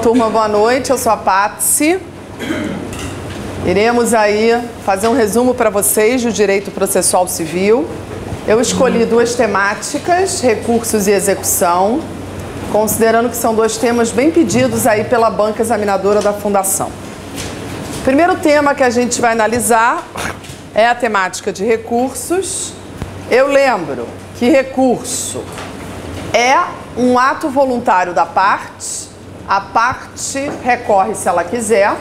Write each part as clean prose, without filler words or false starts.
Turma, boa noite, eu sou a Patsy. Iremos aí fazer um resumo para vocês do direito processual civil. Eu escolhi duas temáticas, recursos e execução, considerando que são dois temas bem pedidos aí pela banca examinadora da Fundação. O primeiro tema que a gente vai analisar é a temática de recursos. Eu lembro que recurso é um ato voluntário da parte, a parte recorre se ela quiser,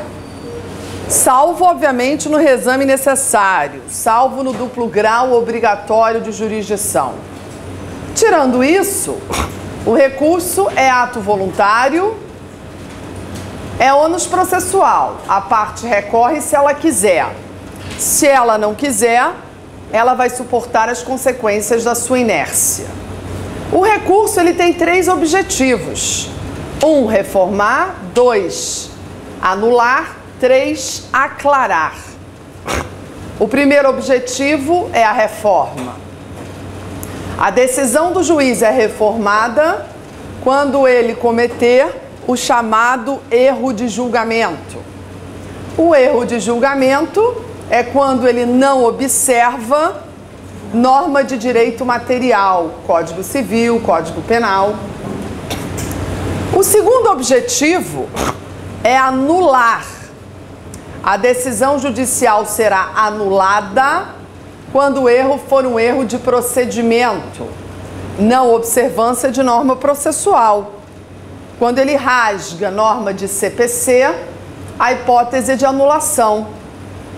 salvo, obviamente, no reexame necessário, salvo no duplo grau obrigatório de jurisdição. Tirando isso, o recurso é ato voluntário, é ônus processual. A parte recorre se ela quiser. Se ela não quiser, ela vai suportar as consequências da sua inércia. O recurso ele tem três objetivos. 1, reformar. 2, anular. 3, aclarar. O primeiro objetivo é a reforma. A decisão do juiz é reformada quando ele cometer o chamado erro de julgamento. O erro de julgamento é quando ele não observa norma de direito material, Código Civil, Código Penal. O segundo objetivo é anular. A decisão judicial será anulada quando o erro for um erro de procedimento, não observância de norma processual. Quando ele rasga norma de CPC, a hipótese de anulação.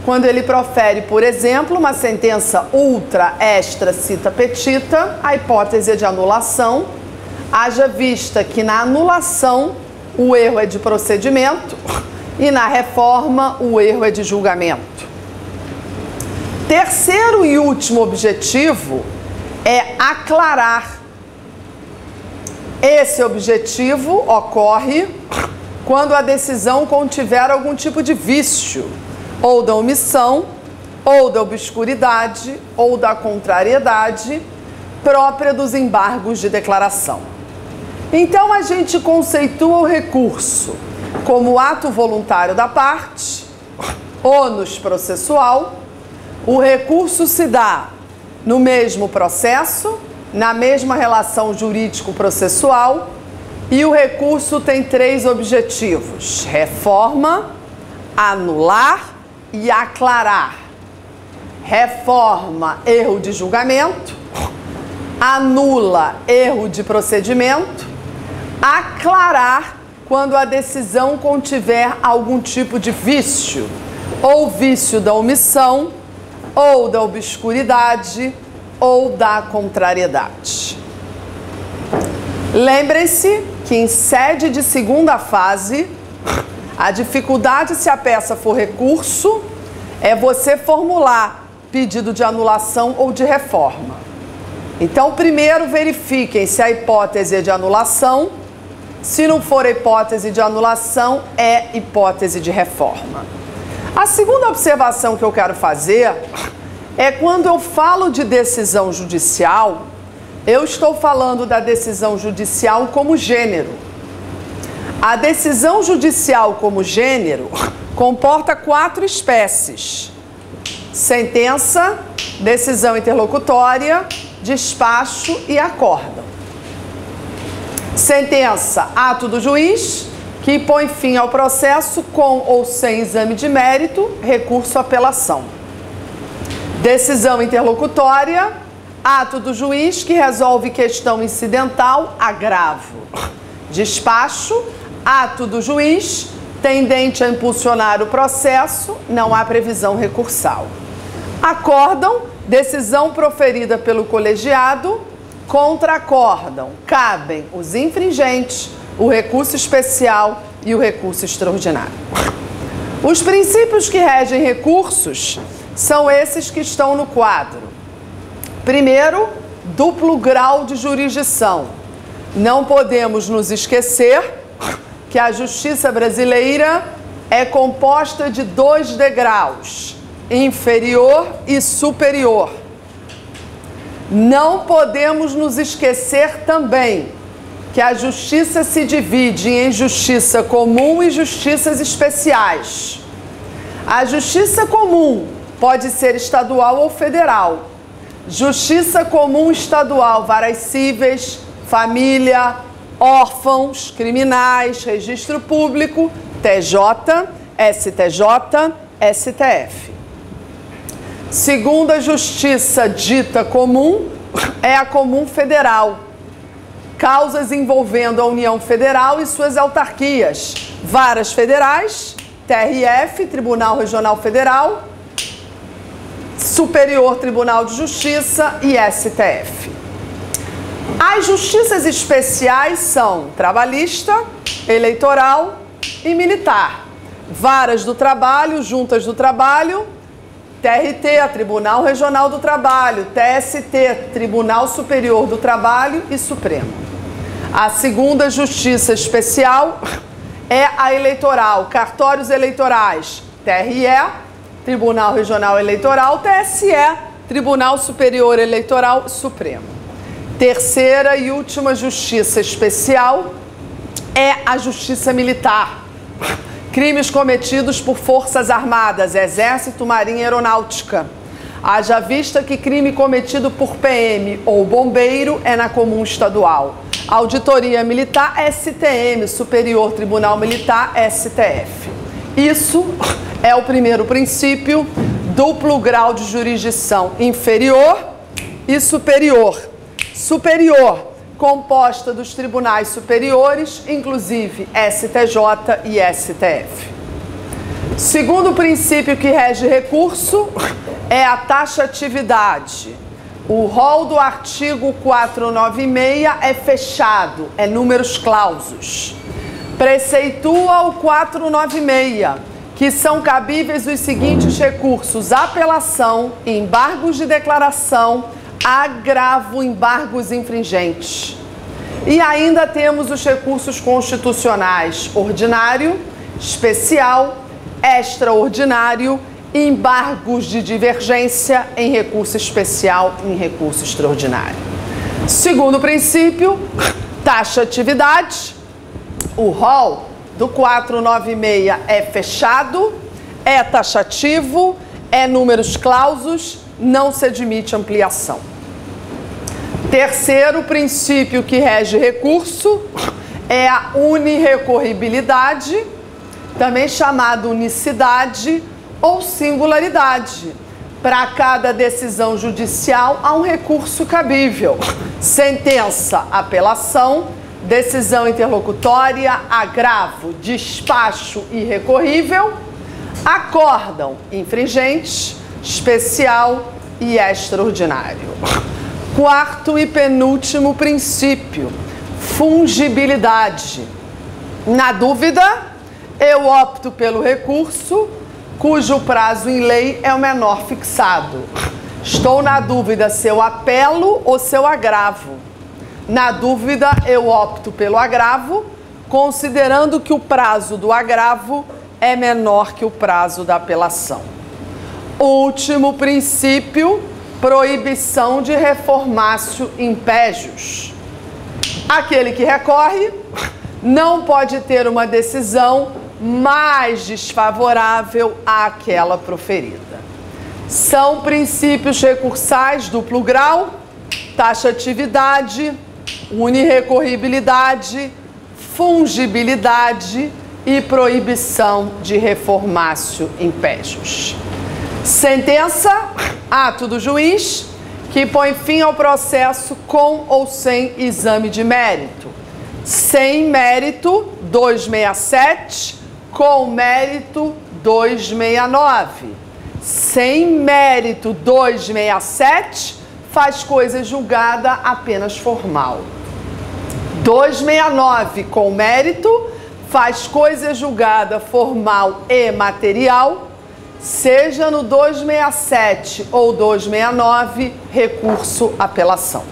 Quando ele profere, por exemplo, uma sentença ultra, extra, cita petita, a hipótese é de anulação, haja vista que na anulação o erro é de procedimento e na reforma o erro é de julgamento. Terceiro e último objetivo é aclarar. Esse objetivo ocorre quando a decisão contiver algum tipo de vício, ou da omissão, ou da obscuridade, ou da contrariedade própria dos embargos de declaração. Então a gente conceitua o recurso como ato voluntário da parte, ônus processual. O recurso se dá no mesmo processo, na mesma relação jurídico-processual, e o recurso tem três objetivos: reforma, anular e aclarar. Reforma, erro de julgamento. Anula, erro de procedimento. Aclarar, quando a decisão contiver algum tipo de vício, ou vício da omissão, ou da obscuridade, ou da contrariedade. Lembrem-se que em sede de segunda fase, a dificuldade, se a peça for recurso, é você formular pedido de anulação ou de reforma. Então, primeiro verifiquem se a hipótese é de anulação. Se não for a hipótese de anulação, é hipótese de reforma. A segunda observação que eu quero fazer é quando eu falo de decisão judicial, eu estou falando da decisão judicial como gênero. A decisão judicial como gênero comporta 4 espécies: sentença, decisão interlocutória, despacho e acórdão. Sentença, ato do juiz, que põe fim ao processo com ou sem exame de mérito, recurso, apelação. Decisão interlocutória, ato do juiz que resolve questão incidental, agravo. Despacho, ato do juiz tendente a impulsionar o processo, não há previsão recursal. Acórdão, decisão proferida pelo colegiado. Contra acórdão cabem os infringentes, o recurso especial e o recurso extraordinário. Os princípios que regem recursos são esses que estão no quadro. Primeiro, duplo grau de jurisdição. Não podemos nos esquecer que a justiça brasileira é composta de 2 degraus, inferior e superior. Não podemos nos esquecer também que a justiça se divide em justiça comum e justiças especiais. A justiça comum pode ser estadual ou federal. Justiça comum estadual, varas cíveis, família, órfãos, criminais, registro público, TJ, STJ, STF. Segunda justiça dita comum é a comum federal. Causas envolvendo a União Federal e suas autarquias, varas federais, TRF, Tribunal Regional Federal, Superior Tribunal de Justiça e STF. As justiças especiais são trabalhista, eleitoral e militar. Varas do Trabalho, Juntas do Trabalho, TRT, Tribunal Regional do Trabalho, TST, Tribunal Superior do Trabalho e Supremo. A segunda justiça especial é a eleitoral, cartórios eleitorais, TRE, Tribunal Regional Eleitoral, TSE, Tribunal Superior Eleitoral Supremo. Terceira e última justiça especial é a justiça militar. Crimes cometidos por forças armadas, Exército, Marinha e Aeronáutica. Haja vista que crime cometido por PM ou bombeiro é na comum estadual. Auditoria Militar, STM, Superior Tribunal Militar, STF. Isso é o primeiro princípio, duplo grau de jurisdição inferior e superior. Superior, composta dos tribunais superiores, inclusive STJ e STF. Segundo princípio que rege recurso é a taxatividade. O rol do artigo 496 é fechado, é números clausos. Preceitua o 496, que são cabíveis os seguintes recursos: apelação, embargos de declaração, agravo, embargos infringentes. E ainda temos os recursos constitucionais ordinário, especial, extraordinário, embargos de divergência em recurso especial e em recurso extraordinário. Segundo princípio, taxatividade. O rol do 496 é fechado, é taxativo, é números clausos, não se admite ampliação. Terceiro princípio que rege recurso é a unirrecorribilidade, também chamada unicidade ou singularidade. Para cada decisão judicial há um recurso cabível: sentença, apelação, decisão interlocutória, agravo, despacho irrecorrível, acórdão infringente, especial e extraordinário. Quarto e penúltimo princípio, fungibilidade. Na dúvida, eu opto pelo recurso cujo prazo em lei é o menor fixado. Estou na dúvida se eu apelo ou se eu agravo. Na dúvida, eu opto pelo agravo, considerando que o prazo do agravo é menor que o prazo da apelação. Último princípio, proibição de reformácio impégios. Aquele que recorre não pode ter uma decisão mais desfavorável àquela proferida. São princípios recursais duplo grau, taxatividade, unirrecorribilidade, fungibilidade e proibição de reformácio impégios. Sentença, ato do juiz, que põe fim ao processo com ou sem exame de mérito. Sem mérito, 267, com mérito, 269. Sem mérito, 267, faz coisa julgada apenas formal. 269, com mérito, faz coisa julgada formal e material. Seja no 267 ou 269, recurso, apelação.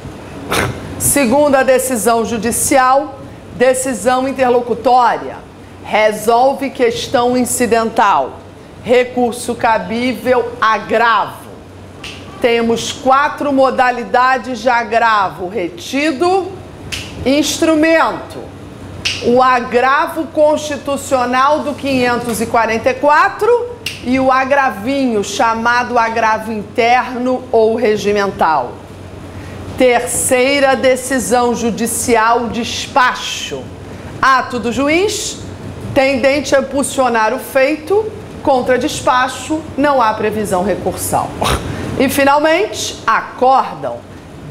Segunda decisão judicial, decisão interlocutória. Resolve questão incidental. Recurso cabível, agravo. Temos 4 modalidades de agravo: retido, Instrumento: o agravo constitucional do 544 e o agravinho chamado agravo interno ou regimental. Terceira decisão judicial, despacho: ato do juiz tendente a impulsionar o feito, contra despacho não há previsão recursal. E finalmente, acórdão: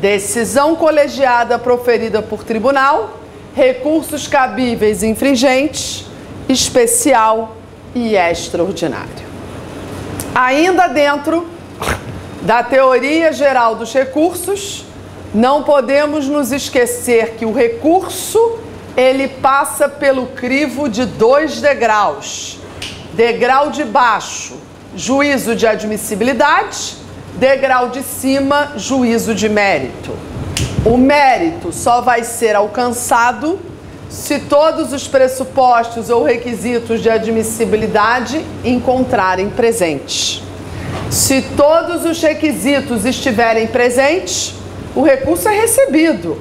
decisão colegiada proferida por tribunal, recursos cabíveis e infringentes, especial e extraordinário. Ainda dentro da teoria geral dos recursos, não podemos nos esquecer que o recurso, ele passa pelo crivo de 2 degraus. Degrau de baixo, juízo de admissibilidade; degrau de cima, juízo de mérito. O mérito só vai ser alcançado se todos os pressupostos ou requisitos de admissibilidade encontrarem presentes. Se todos os requisitos estiverem presentes, o recurso é recebido.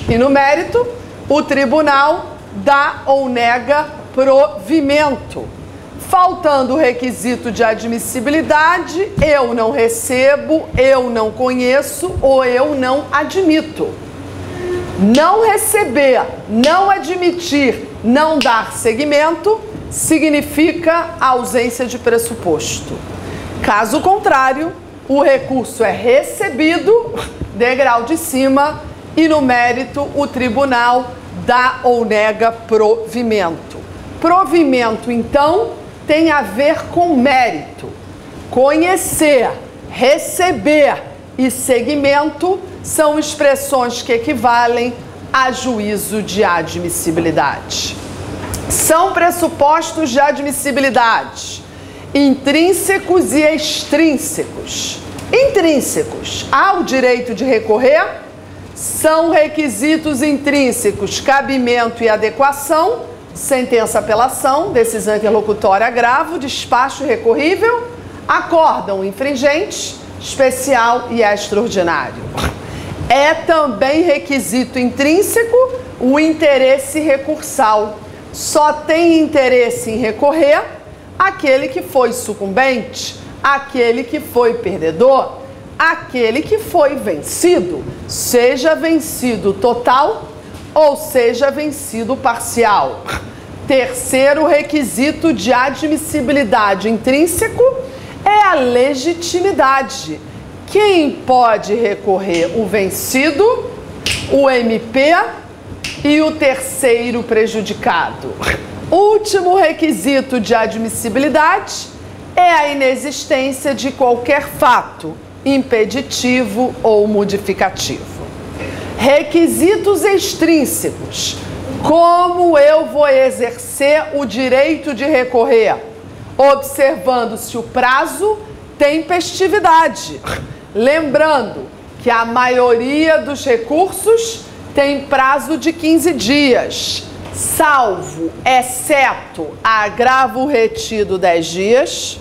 E no mérito, o tribunal dá ou nega provimento. Faltando o requisito de admissibilidade, eu não recebo, eu não conheço ou eu não admito. Não receber, não admitir, não dar seguimento, significa ausência de pressuposto. Caso contrário, o recurso é recebido, degrau de cima, e no mérito o tribunal dá ou nega provimento. Provimento, então, tem a ver com mérito. Conhecer, receber e seguimento são expressões que equivalem a juízo de admissibilidade. São pressupostos de admissibilidade intrínsecos e extrínsecos. Intrínsecos: há o direito de recorrer, são requisitos intrínsecos: cabimento e adequação, sentença, apelação, decisão interlocutória, agravo, despacho recorrível, acórdão infringente, especial e extraordinário. É também requisito intrínseco o interesse recursal. Só tem interesse em recorrer aquele que foi sucumbente, aquele que foi perdedor, aquele que foi vencido, seja vencido total ou seja vencido parcial. Terceiro requisito de admissibilidade intrínseco é a legitimidade. Quem pode recorrer? O vencido, o MP e o terceiro prejudicado. Último requisito de admissibilidade é a inexistência de qualquer fato impeditivo ou modificativo. Requisitos extrínsecos: como eu vou exercer o direito de recorrer? Observando-se o prazo, tempestividade. Lembrando que a maioria dos recursos tem prazo de 15 dias, salvo, exceto, agravo retido 10 dias,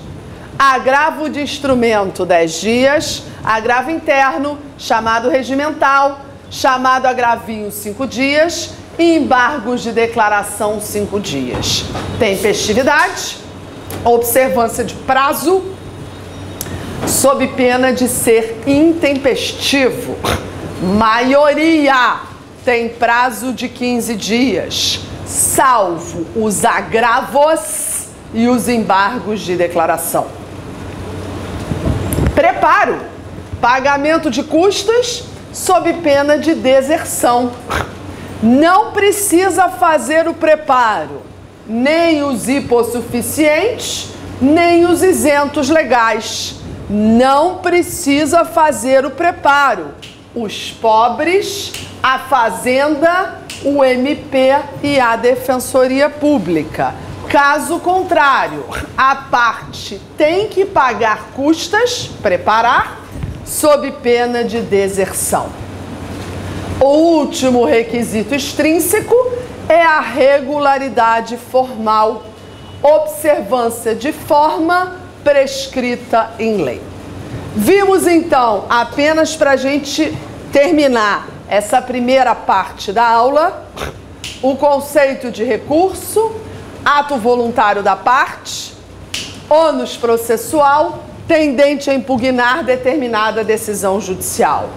agravo de instrumento 10 dias, agravo interno, chamado regimental, chamado agravinho 5 dias e embargos de declaração 5 dias. Tempestividade, observância de prazo, sob pena de ser intempestivo. Maioria tem prazo de 15 dias, salvo os agravos e os embargos de declaração. Preparo: pagamento de custas sob pena de deserção. Não precisa fazer o preparo nem os hipossuficientes, nem os isentos legais. Não precisa fazer o preparo os pobres, a Fazenda, o MP e a Defensoria Pública. Caso contrário, a parte tem que pagar custas, preparar, sob pena de deserção. O último requisito extrínseco é a regularidade formal, observância de forma prescrita em lei. Vimos então, apenas para a gente terminar, essa primeira parte da aula, o conceito de recurso, ato voluntário da parte, ônus processual, tendente a impugnar determinada decisão judicial.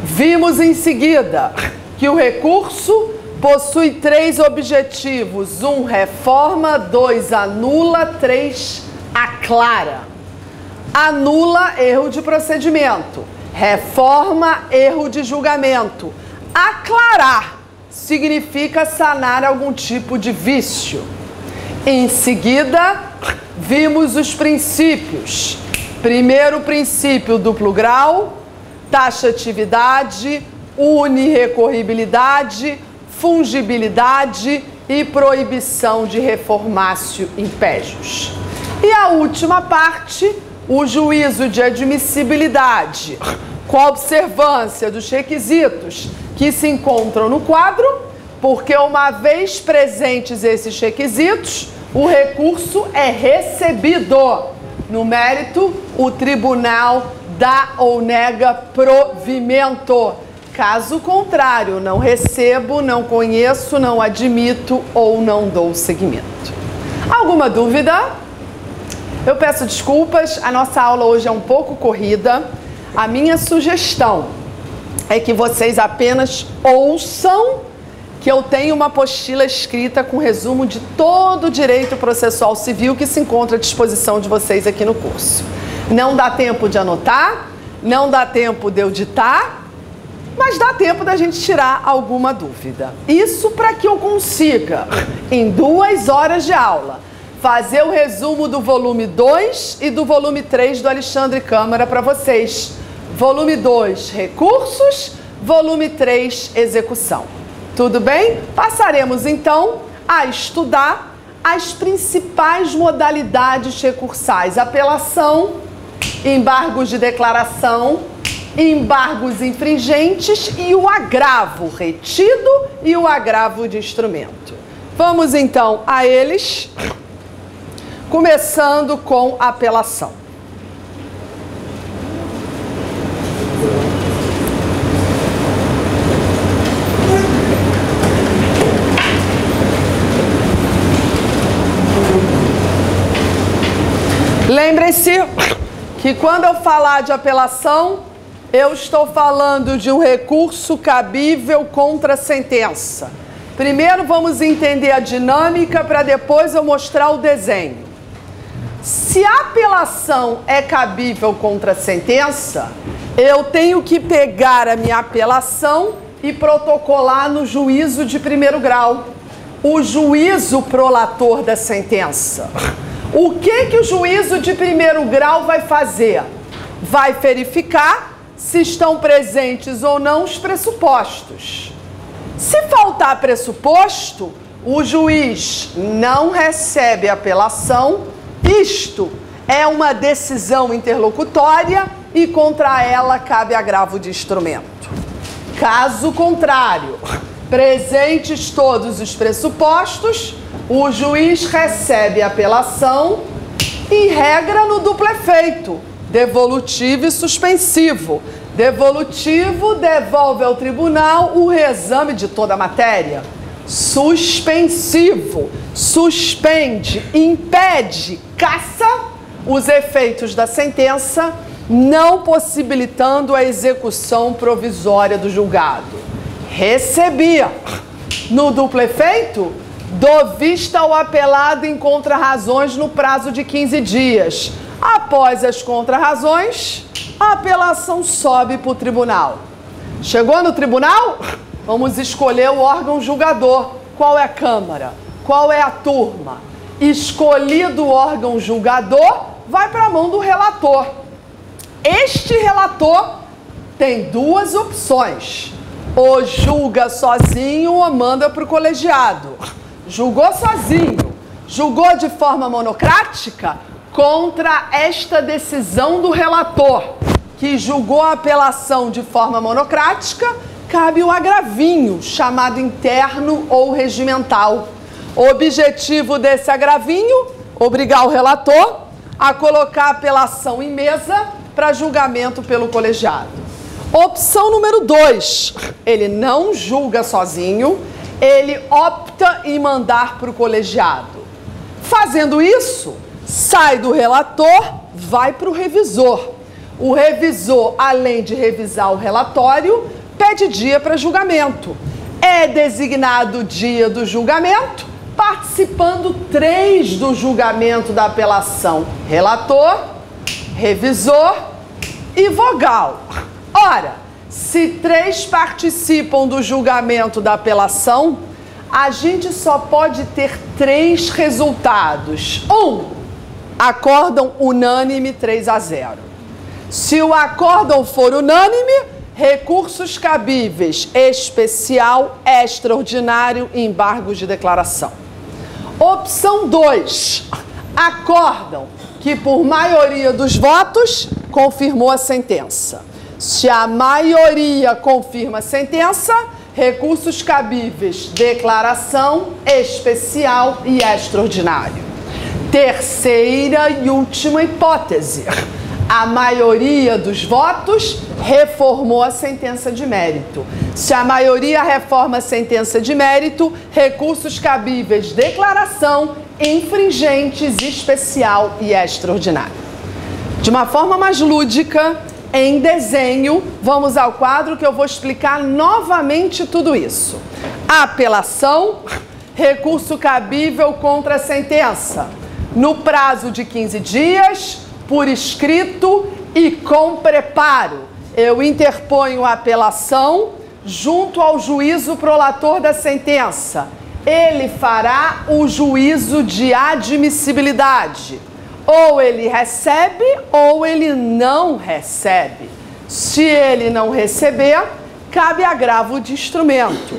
Vimos em seguida que o recurso possui 3 objetivos: 1, reforma, 2, anula, 3, aclara. Anula, erro de procedimento. Reforma, erro de julgamento. Aclarar significa sanar algum tipo de vício. Em seguida, vimos os princípios. Primeiro princípio, duplo grau, taxatividade, unirrecorribilidade, fungibilidade e proibição de reformatio impégios. E a última parte, o juízo de admissibilidade, com a observância dos requisitos que se encontram no quadro, porque uma vez presentes esses requisitos, o recurso é recebido. No mérito, o tribunal dá ou nega provimento. Caso contrário, não recebo, não conheço, não admito ou não dou seguimento. Alguma dúvida? Eu peço desculpas, a nossa aula hoje é um pouco corrida. A minha sugestão é que vocês apenas ouçam, que eu tenho uma apostila escrita com resumo de todo o direito processual civil que se encontra à disposição de vocês aqui no curso. Não dá tempo de anotar, não dá tempo de eu ditar, mas dá tempo da gente tirar alguma dúvida. Isso para que eu consiga, em 2 horas de aula, fazer o resumo do volume 2 e do volume 3 do Alexandre Câmara para vocês. Volume 2, recursos, volume 3, execução. Tudo bem? Passaremos então a estudar as principais modalidades recursais: apelação, embargos de declaração, embargos infringentes e o agravo retido e o agravo de instrumento. Vamos então a eles, começando com a apelação. Lembrem-se que quando eu falar de apelação, eu estou falando de um recurso cabível contra a sentença. Primeiro vamos entender a dinâmica para depois eu mostrar o desenho. Se a apelação é cabível contra a sentença, eu tenho que pegar a minha apelação e protocolar no juízo de primeiro grau, o juízo prolator da sentença. O que o juízo de primeiro grau vai fazer? Vai verificar se estão presentes ou não os pressupostos. Se faltar pressuposto, o juiz não recebe apelação. Isto é uma decisão interlocutória e contra ela cabe agravo de instrumento. Caso contrário, presentes todos os pressupostos, o juiz recebe apelação e regra no duplo efeito, devolutivo e suspensivo. Devolutivo devolve ao tribunal o reexame de toda a matéria. Suspensivo suspende, impede, caça os efeitos da sentença, não possibilitando a execução provisória do julgado. Recebia. No duplo efeito, dou vista ao apelado em contrarrazões no prazo de 15 dias. Após as contrarrazões, a apelação sobe para o tribunal. Chegou no tribunal? Vamos escolher o órgão julgador. Qual é a Câmara? Qual é a turma? Escolhido o órgão julgador, vai para a mão do relator. Este relator tem 2 opções. Ou julga sozinho ou manda para o colegiado. Julgou sozinho, julgou de forma monocrática, contra esta decisão do relator, que julgou a apelação de forma monocrática, cabe o agravinho, chamado interno ou regimental. O objetivo desse agravinho, obrigar o relator a colocar a apelação em mesa para julgamento pelo colegiado. Opção número 2, ele não julga sozinho, ele opta em mandar para o colegiado. Fazendo isso, sai do relator, vai para o revisor. O revisor, além de revisar o relatório, pede dia para julgamento. É designado o dia do julgamento, participando 3 do julgamento da apelação: relator, revisor e vogal. Ora, se 3 participam do julgamento da apelação, a gente só pode ter 3 resultados. 1, acórdão unânime 3-0. Se o acórdão for unânime, recursos cabíveis, especial, extraordinário e embargos de declaração. Opção 2, acórdão que por maioria dos votos confirmou a sentença. Se a maioria confirma a sentença, recursos cabíveis, declaração, especial e extraordinário. Terceira e última hipótese. A maioria dos votos reformou a sentença de mérito. Se a maioria reforma a sentença de mérito, recursos cabíveis, declaração, infringentes, especial e extraordinário. De uma forma mais lúdica, em desenho, vamos ao quadro que eu vou explicar novamente tudo isso. Apelação, recurso cabível contra a sentença, no prazo de 15 dias, por escrito e com preparo. Eu interponho a apelação junto ao juízo prolator da sentença. Ele fará o juízo de admissibilidade. Ou ele recebe ou ele não recebe. Se ele não receber, cabe agravo de instrumento.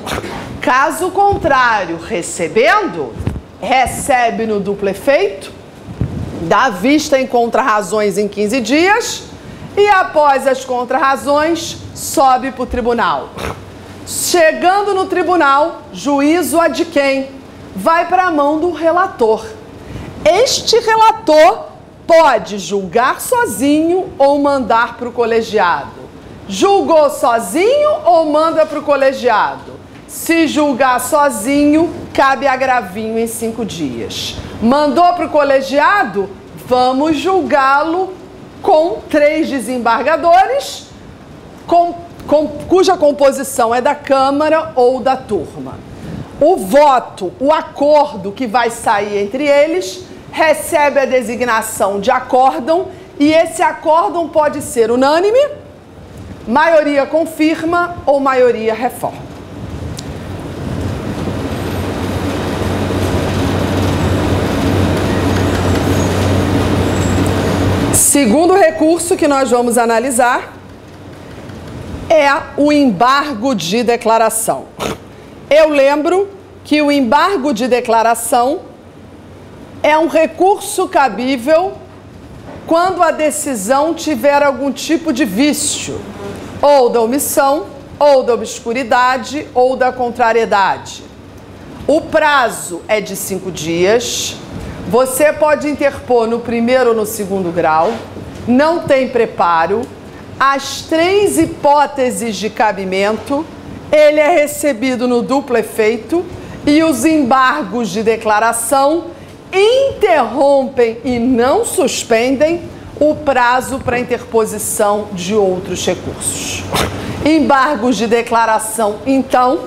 Caso contrário, recebendo, recebe no duplo efeito, dá vista em contrarrazões em 15 dias e após as contrarrazões, sobe para o tribunal. Chegando no tribunal, juízo ad quem? Vai para a mão do relator. Este relator pode julgar sozinho ou mandar para o colegiado. Julgou sozinho ou manda para o colegiado? Se julgar sozinho, cabe agravinho em 5 dias. Mandou para o colegiado? Vamos julgá-lo com 3 desembargadores, cuja composição é da Câmara ou da turma. O voto, o acordo que vai sair entre eles, recebe a designação de acórdão e esse acórdão pode ser unânime, maioria confirma ou maioria reforma. Segundo recurso que nós vamos analisar é o embargo de declaração. Eu lembro que o embargo de declaração é um recurso cabível quando a decisão tiver algum tipo de vício, ou da omissão, ou da obscuridade, ou da contrariedade. O prazo é de 5 dias. Você pode interpor no primeiro ou no segundo grau, não tem preparo, as 3 hipóteses de cabimento, ele é recebido no duplo efeito e os embargos de declaração interrompem e não suspendem o prazo para interposição de outros recursos. Embargos de declaração, então,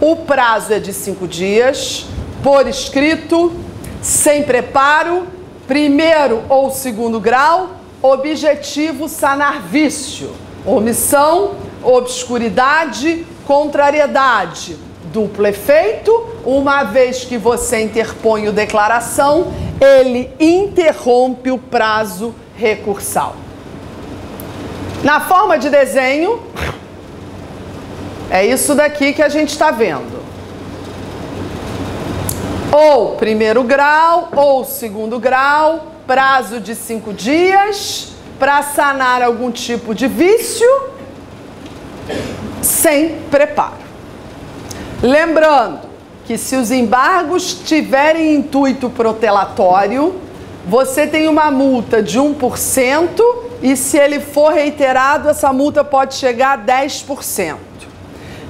o prazo é de 5 dias, por escrito, sem preparo, primeiro ou segundo grau, objetivo sanar vício, omissão, obscuridade, contrariedade, duplo efeito, uma vez que você interpõe o declaração, ele interrompe o prazo recursal. Na forma de desenho, é isso daqui que a gente está vendo. Ou primeiro grau, ou segundo grau, prazo de 5 dias, para sanar algum tipo de vício, sem preparo. Lembrando que se os embargos tiverem intuito protelatório, você tem uma multa de 1% e se ele for reiterado, essa multa pode chegar a 10%.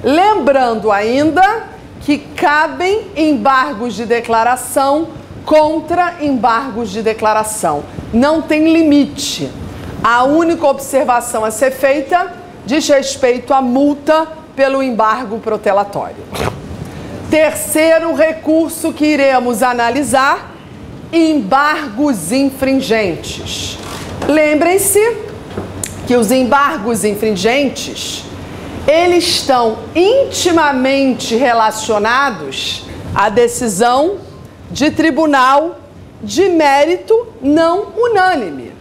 Lembrando ainda que cabem embargos de declaração contra embargos de declaração. Não tem limite. A única observação a ser feita diz respeito à multa pelo embargo protelatório. Terceiro recurso que iremos analisar: embargos infringentes. Lembrem-se que os embargos infringentes, eles estão intimamente relacionados à decisão de tribunal de mérito não unânime.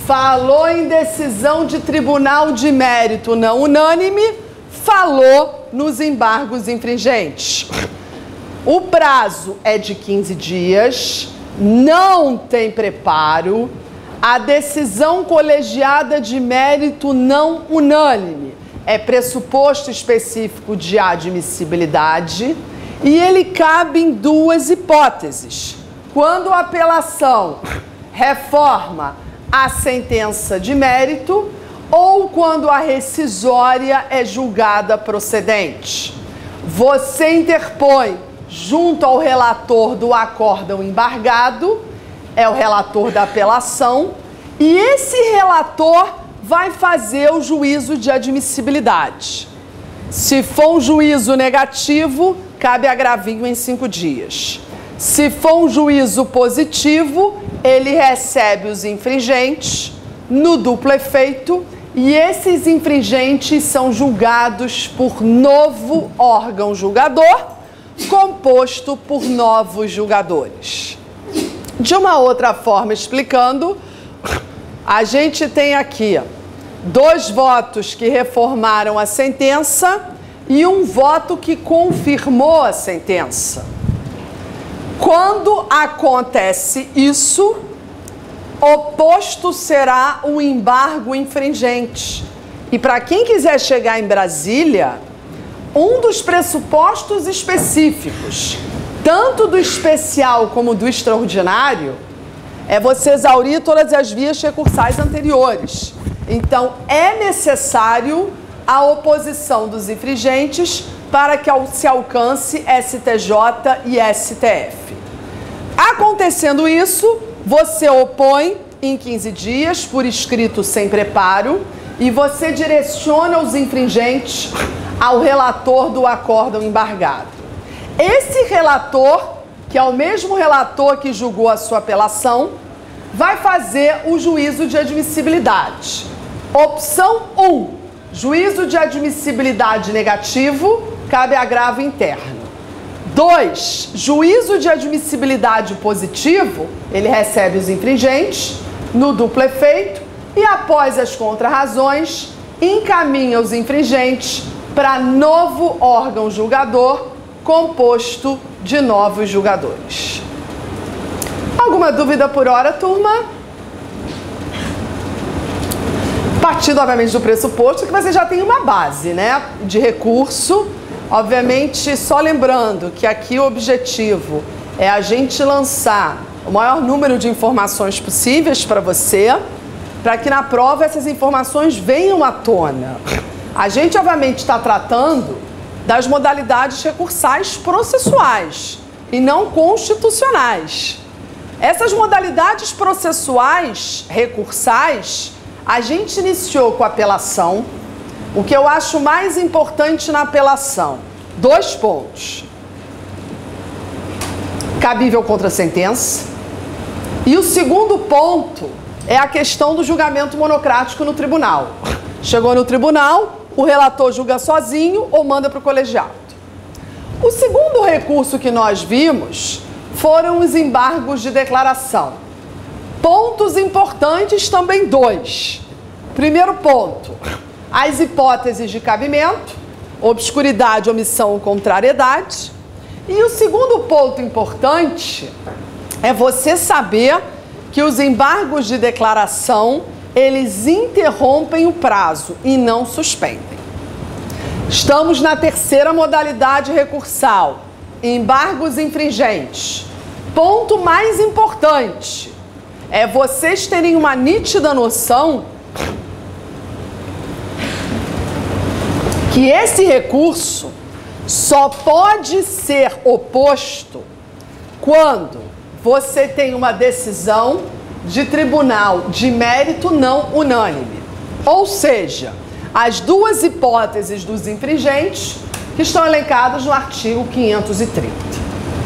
Falou em decisão de tribunal de mérito não unânime, falou nos embargos infringentes. O prazo é de 15 dias, não tem preparo, a decisão colegiada de mérito não unânime é pressuposto específico de admissibilidade e ele cabe em duas hipóteses: quando a apelação reforma a sentença de mérito ou quando a rescisória é julgada procedente. Você interpõe junto ao relator do acórdão embargado, é o relator da apelação, e esse relator vai fazer o juízo de admissibilidade. Se for um juízo negativo, cabe agravinho em 5 dias. Se for um juízo positivo, ele recebe os infringentes no duplo efeito e esses infringentes são julgados por novo órgão julgador, composto por novos julgadores. De uma outra forma, explicando, a gente tem aqui 2 votos que reformaram a sentença e um voto que confirmou a sentença. Quando acontece isso, oposto será o embargo infringente. E para quem quiser chegar em Brasília, um dos pressupostos específicos, tanto do especial como do extraordinário, é você exaurir todas as vias recursais anteriores. Então, é necessário a oposição dos infringentes para que se alcance STJ e STF. Acontecendo isso, você opõe em 15 dias, por escrito sem preparo, e você direciona os infringentes ao relator do acórdão embargado. Esse relator, que é o mesmo relator que julgou a sua apelação, vai fazer o juízo de admissibilidade. Opção 1, juízo de admissibilidade negativo, cabe agravo interno. 2, juízo de admissibilidade positivo, ele recebe os infringentes no duplo efeito e, após as contrarrazões, encaminha os infringentes para novo órgão julgador, composto de novos julgadores. Alguma dúvida por hora, turma? Partindo, obviamente, do pressuposto que você já tem uma base, né, de recurso. Obviamente, só lembrando que aqui o objetivo é a gente lançar o maior número de informações possíveis para você, para que na prova essas informações venham à tona. A gente, obviamente, está tratando das modalidades recursais processuais e não constitucionais. Essas modalidades processuais recursais, a gente iniciou com a apelação. O que eu acho mais importante na apelação, 2 pontos: cabível contra a sentença. E o segundo ponto é a questão do julgamento monocrático no tribunal. Chegou no tribunal, o relator julga sozinho ou manda para o colegiado. O segundo recurso que nós vimos foram os embargos de declaração. Pontos importantes também 2. Primeiro ponto: as hipóteses de cabimento, obscuridade, omissão ou contrariedade. E o segundo ponto importante é você saber que os embargos de declaração, eles interrompem o prazo e não suspendem. Estamos na terceira modalidade recursal, embargos infringentes. Ponto mais importante é vocês terem uma nítida noção que esse recurso só pode ser oposto quando você tem uma decisão de tribunal de mérito não unânime. Ou seja, as duas hipóteses dos infringentes que estão elencadas no artigo 530.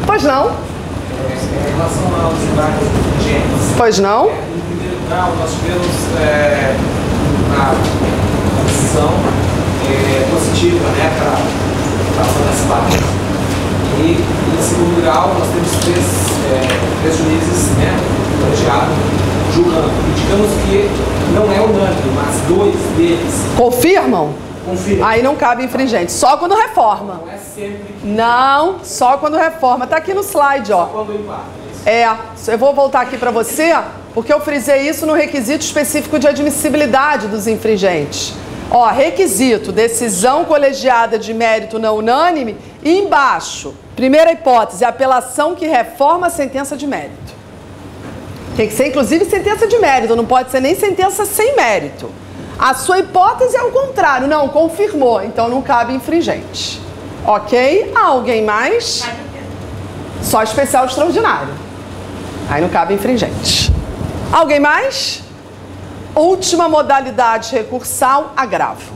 Pois não? Em relação aos embargos infringentes. Pois não? No primeiro grau, nós tivemos uma decisão positiva, né, para uma das partes. E em segundo grau, nós temos três juízes, né, colegiados, julgando. E digamos que não é unânime, mas dois deles confirmam? Confirmam. Aí não cabe infringente, só quando reforma. Não é sempre que... Não, só quando reforma. Tá aqui no slide, ó. Só quando empata. Eu vou voltar aqui para você, porque eu frisei isso no requisito específico de admissibilidade dos infringentes. Ó, requisito, decisão colegiada de mérito não unânime, e embaixo, primeira hipótese, apelação que reforma a sentença de mérito. Tem que ser, inclusive, sentença de mérito, não pode ser nem sentença sem mérito. A sua hipótese é o contrário, não, confirmou, então não cabe infringente. Ok? Alguém mais? Só especial extraordinário. Aí não cabe infringente. Alguém mais? Última modalidade recursal, agravo.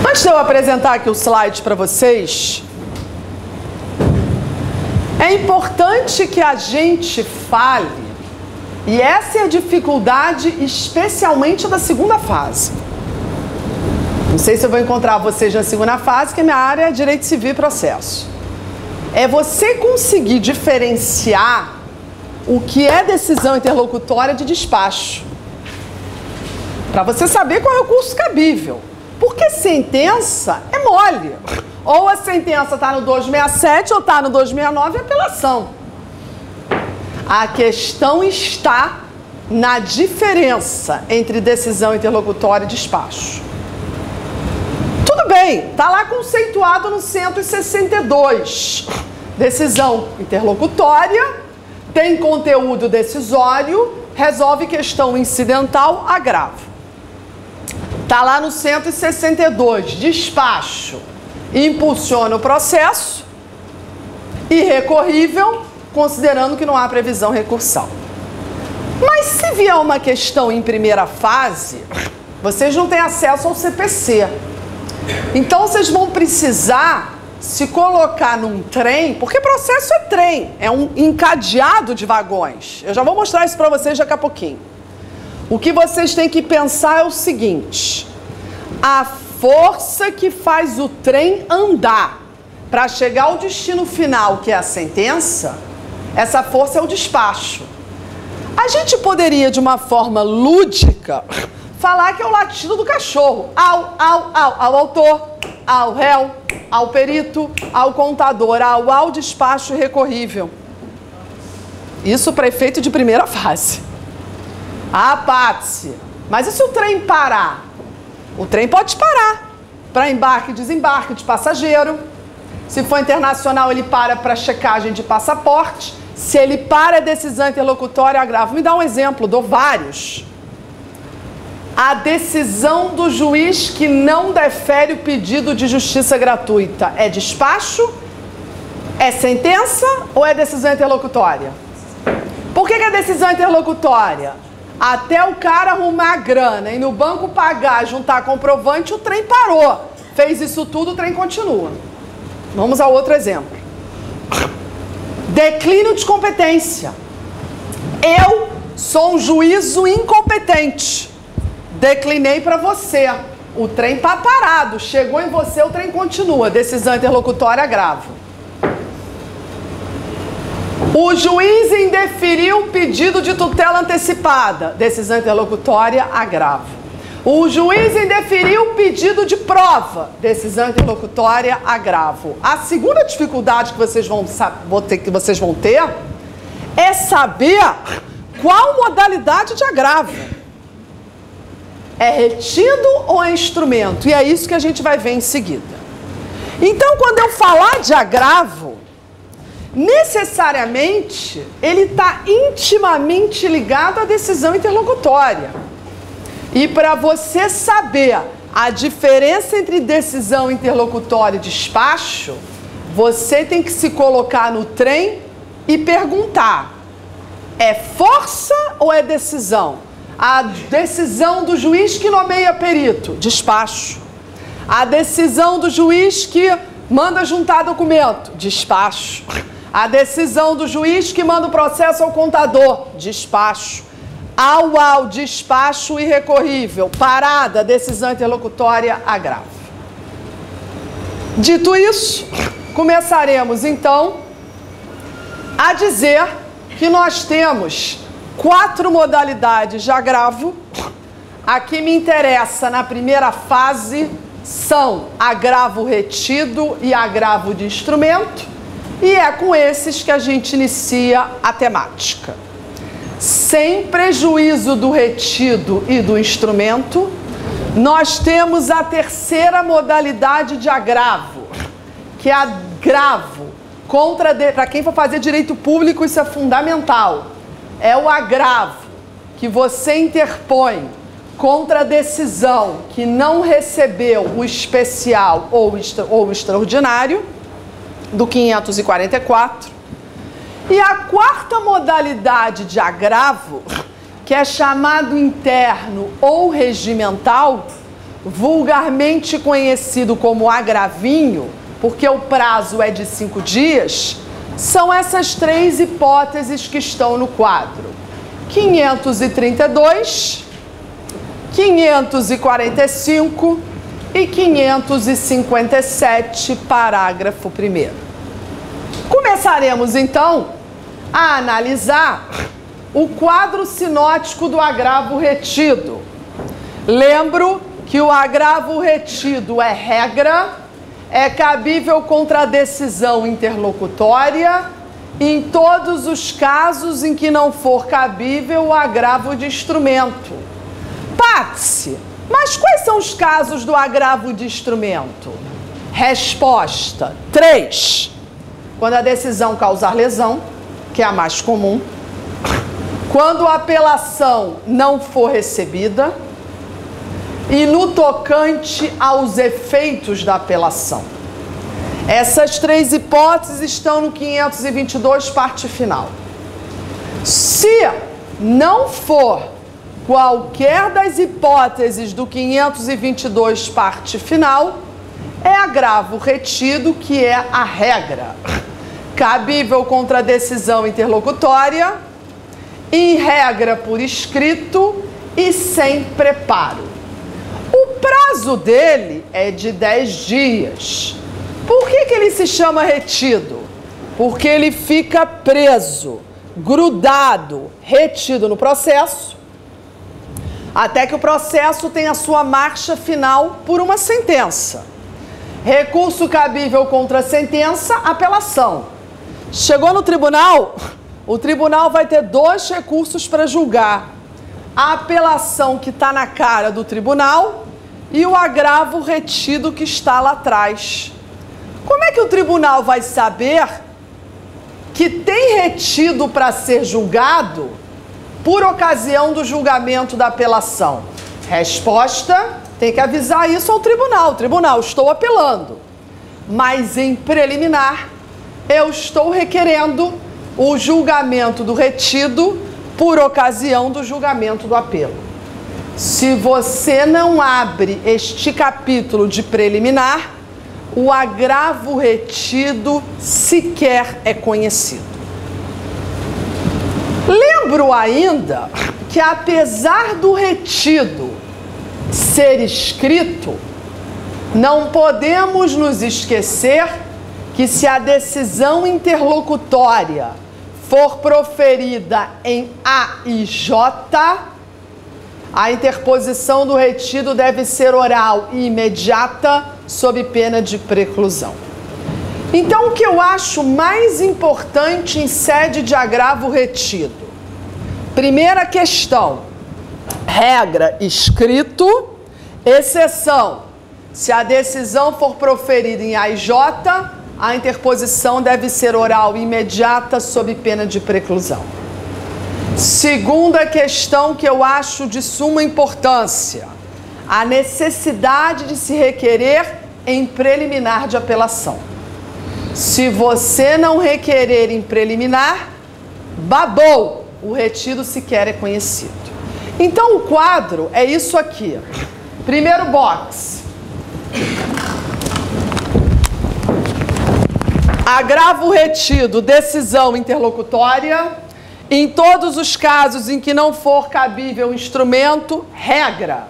Antes de eu apresentar aqui o slide para vocês, é importante que a gente fale, e essa é a dificuldade especialmente da segunda fase. Não sei se eu vou encontrar vocês na segunda fase, que a minha área é Direito Civil e Processo. É você conseguir diferenciar o que é decisão interlocutória de despacho. Para você saber qual é o recurso cabível. Porque sentença é mole. Ou a sentença está no 267 ou está no 269, é apelação. A questão está na diferença entre decisão interlocutória e despacho. Tudo bem, está lá conceituado no 162. Decisão interlocutória, tem conteúdo decisório, resolve questão incidental, agravo. Está lá no 162, despacho, impulsiona o processo, irrecorrível, considerando que não há previsão recursal. Mas se vier uma questão em primeira fase, vocês não têm acesso ao CPC. Então vocês vão precisar se colocar num trem, porque processo é trem, é um encadeado de vagões. Eu já vou mostrar isso para vocês daqui a pouquinho. O que vocês têm que pensar é o seguinte: a força que faz o trem andar para chegar ao destino final, que é a sentença, essa força é o despacho. A gente poderia, de uma forma lúdica, falar que é o latido do cachorro. Ao autor, ao réu, ao perito, ao contador, ao despacho recorrível. Isso para efeito de primeira fase. Pátice, mas e se o trem parar? O trem pode parar para embarque e desembarque de passageiro. Se for internacional, ele para checagem de passaporte. Se ele para, é decisão interlocutória, agravo. Me dá um exemplo, dou vários. A decisão do juiz que não defere o pedido de justiça gratuita é despacho? É sentença ou é decisão interlocutória? Por que é decisão interlocutória? Até o cara arrumar a grana e no banco pagar, juntar comprovante, o trem parou. Fez isso tudo, o trem continua. Vamos ao outro exemplo. Declínio de competência. Eu sou um juízo incompetente. Declinei para você. O trem está parado. Chegou em você, o trem continua. Decisão interlocutória, agravo. O juiz indeferiu o pedido de tutela antecipada. Decisão interlocutória, agravo. O juiz indeferiu o pedido de prova. Decisão interlocutória, agravo. A segunda dificuldade que vocês vão ter é saber qual modalidade de agravo. É retido ou é instrumento? E é isso que a gente vai ver em seguida. Então, quando eu falar de agravo, necessariamente ele está intimamente ligado à decisão interlocutória. E para você saber a diferença entre decisão interlocutória e despacho, você tem que se colocar no trem e perguntar: é força ou é decisão? A decisão do juiz que nomeia perito, despacho. A decisão do juiz que manda juntar documento, despacho. A decisão do juiz que manda o processo ao contador, despacho. Ao, despacho irrecorrível, parada, decisão interlocutória, agravo. Dito isso, começaremos então a dizer que nós temos 4 modalidades de agravo. A que me interessa na primeira fase são agravo retido e agravo de instrumento, e é com esses que a gente inicia a temática. Sem prejuízo do retido e do instrumento, nós temos a terceira modalidade de agravo, que é agravo contra... Para quem for fazer direito público, isso é fundamental. É o agravo que você interpõe contra a decisão que não recebeu o especial ou o extraordinário, do 544. E a quarta modalidade de agravo, que é chamado interno ou regimental, vulgarmente conhecido como agravinho, porque o prazo é de 5 dias, são essas 3 hipóteses que estão no quadro: 532, 545 e 557, parágrafo 1º. Começaremos então a analisar o quadro sinótico do agravo retido. Lembro que o agravo retido é regra, é cabível contra a decisão interlocutória em todos os casos em que não for cabível o agravo de instrumento. Pátse, mas quais são os casos do agravo de instrumento? Resposta: 3. Quando a decisão causar lesão, que é a mais comum. Quando a apelação não for recebida. E no tocante aos efeitos da apelação. Essas 3 hipóteses estão no 522, parte final. Se não for qualquer das hipóteses do 522, parte final, é agravo retido, que é a regra. Cabível contra a decisão interlocutória, em regra por escrito e sem preparo. O prazo dele é de 10 dias. Por que ele se chama retido? Porque ele fica preso, grudado, retido no processo, até que o processo tenha sua marcha final por uma sentença. Recurso cabível contra a sentença, apelação. Chegou no tribunal, o tribunal vai ter 2 recursos para julgar: a apelação que está na cara do tribunal e o agravo retido que está lá atrás. Como é que o tribunal vai saber que tem retido para ser julgado por ocasião do julgamento da apelação? Resposta: tem que avisar isso ao tribunal. Tribunal, estou apelando, mas em preliminar eu estou requerendo o julgamento do retido por ocasião do julgamento do apelo. Se você não abre este capítulo de preliminar, o agravo retido sequer é conhecido. Lembro ainda que, apesar do retido ser escrito, não podemos nos esquecer que, se a decisão interlocutória for proferida em A e J, a interposição do retido deve ser oral e imediata, sob pena de preclusão. Então, o que eu acho mais importante em sede de agravo retido? Primeira questão: regra escrito, exceção Se a decisão for proferida em AIJ, a interposição deve ser oral e imediata sob pena de preclusão. Segunda questão que eu acho de suma importância, a necessidade de se requerer em preliminar de apelação. Se você não requerer em preliminar, babou, o retido sequer é conhecido. Então o quadro é isso aqui. Primeiro box. Agravo retido, decisão interlocutória. Em todos os casos em que não for cabível o instrumento, regra.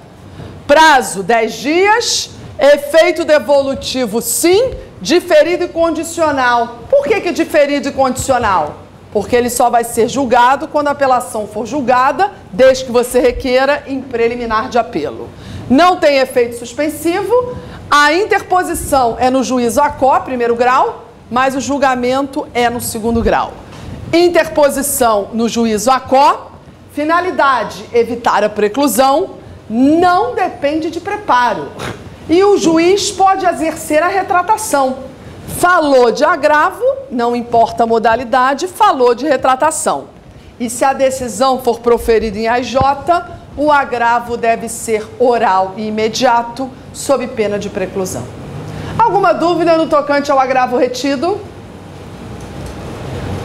Prazo 10 dias, efeito devolutivo sim, diferido e condicional. Por que diferido e condicional? Porque ele só vai ser julgado quando a apelação for julgada, desde que você requeira em preliminar de apelo. Não tem efeito suspensivo, a interposição é no juízo ACO, primeiro grau, mas o julgamento é no segundo grau. Interposição no juízo ACO, finalidade, evitar a preclusão, não depende de preparo. E o juiz pode exercer a retratação. Falou de agravo, não importa a modalidade, falou de retratação. E se a decisão for proferida em AIJ, o agravo deve ser oral e imediato, sob pena de preclusão. Alguma dúvida no tocante ao agravo retido?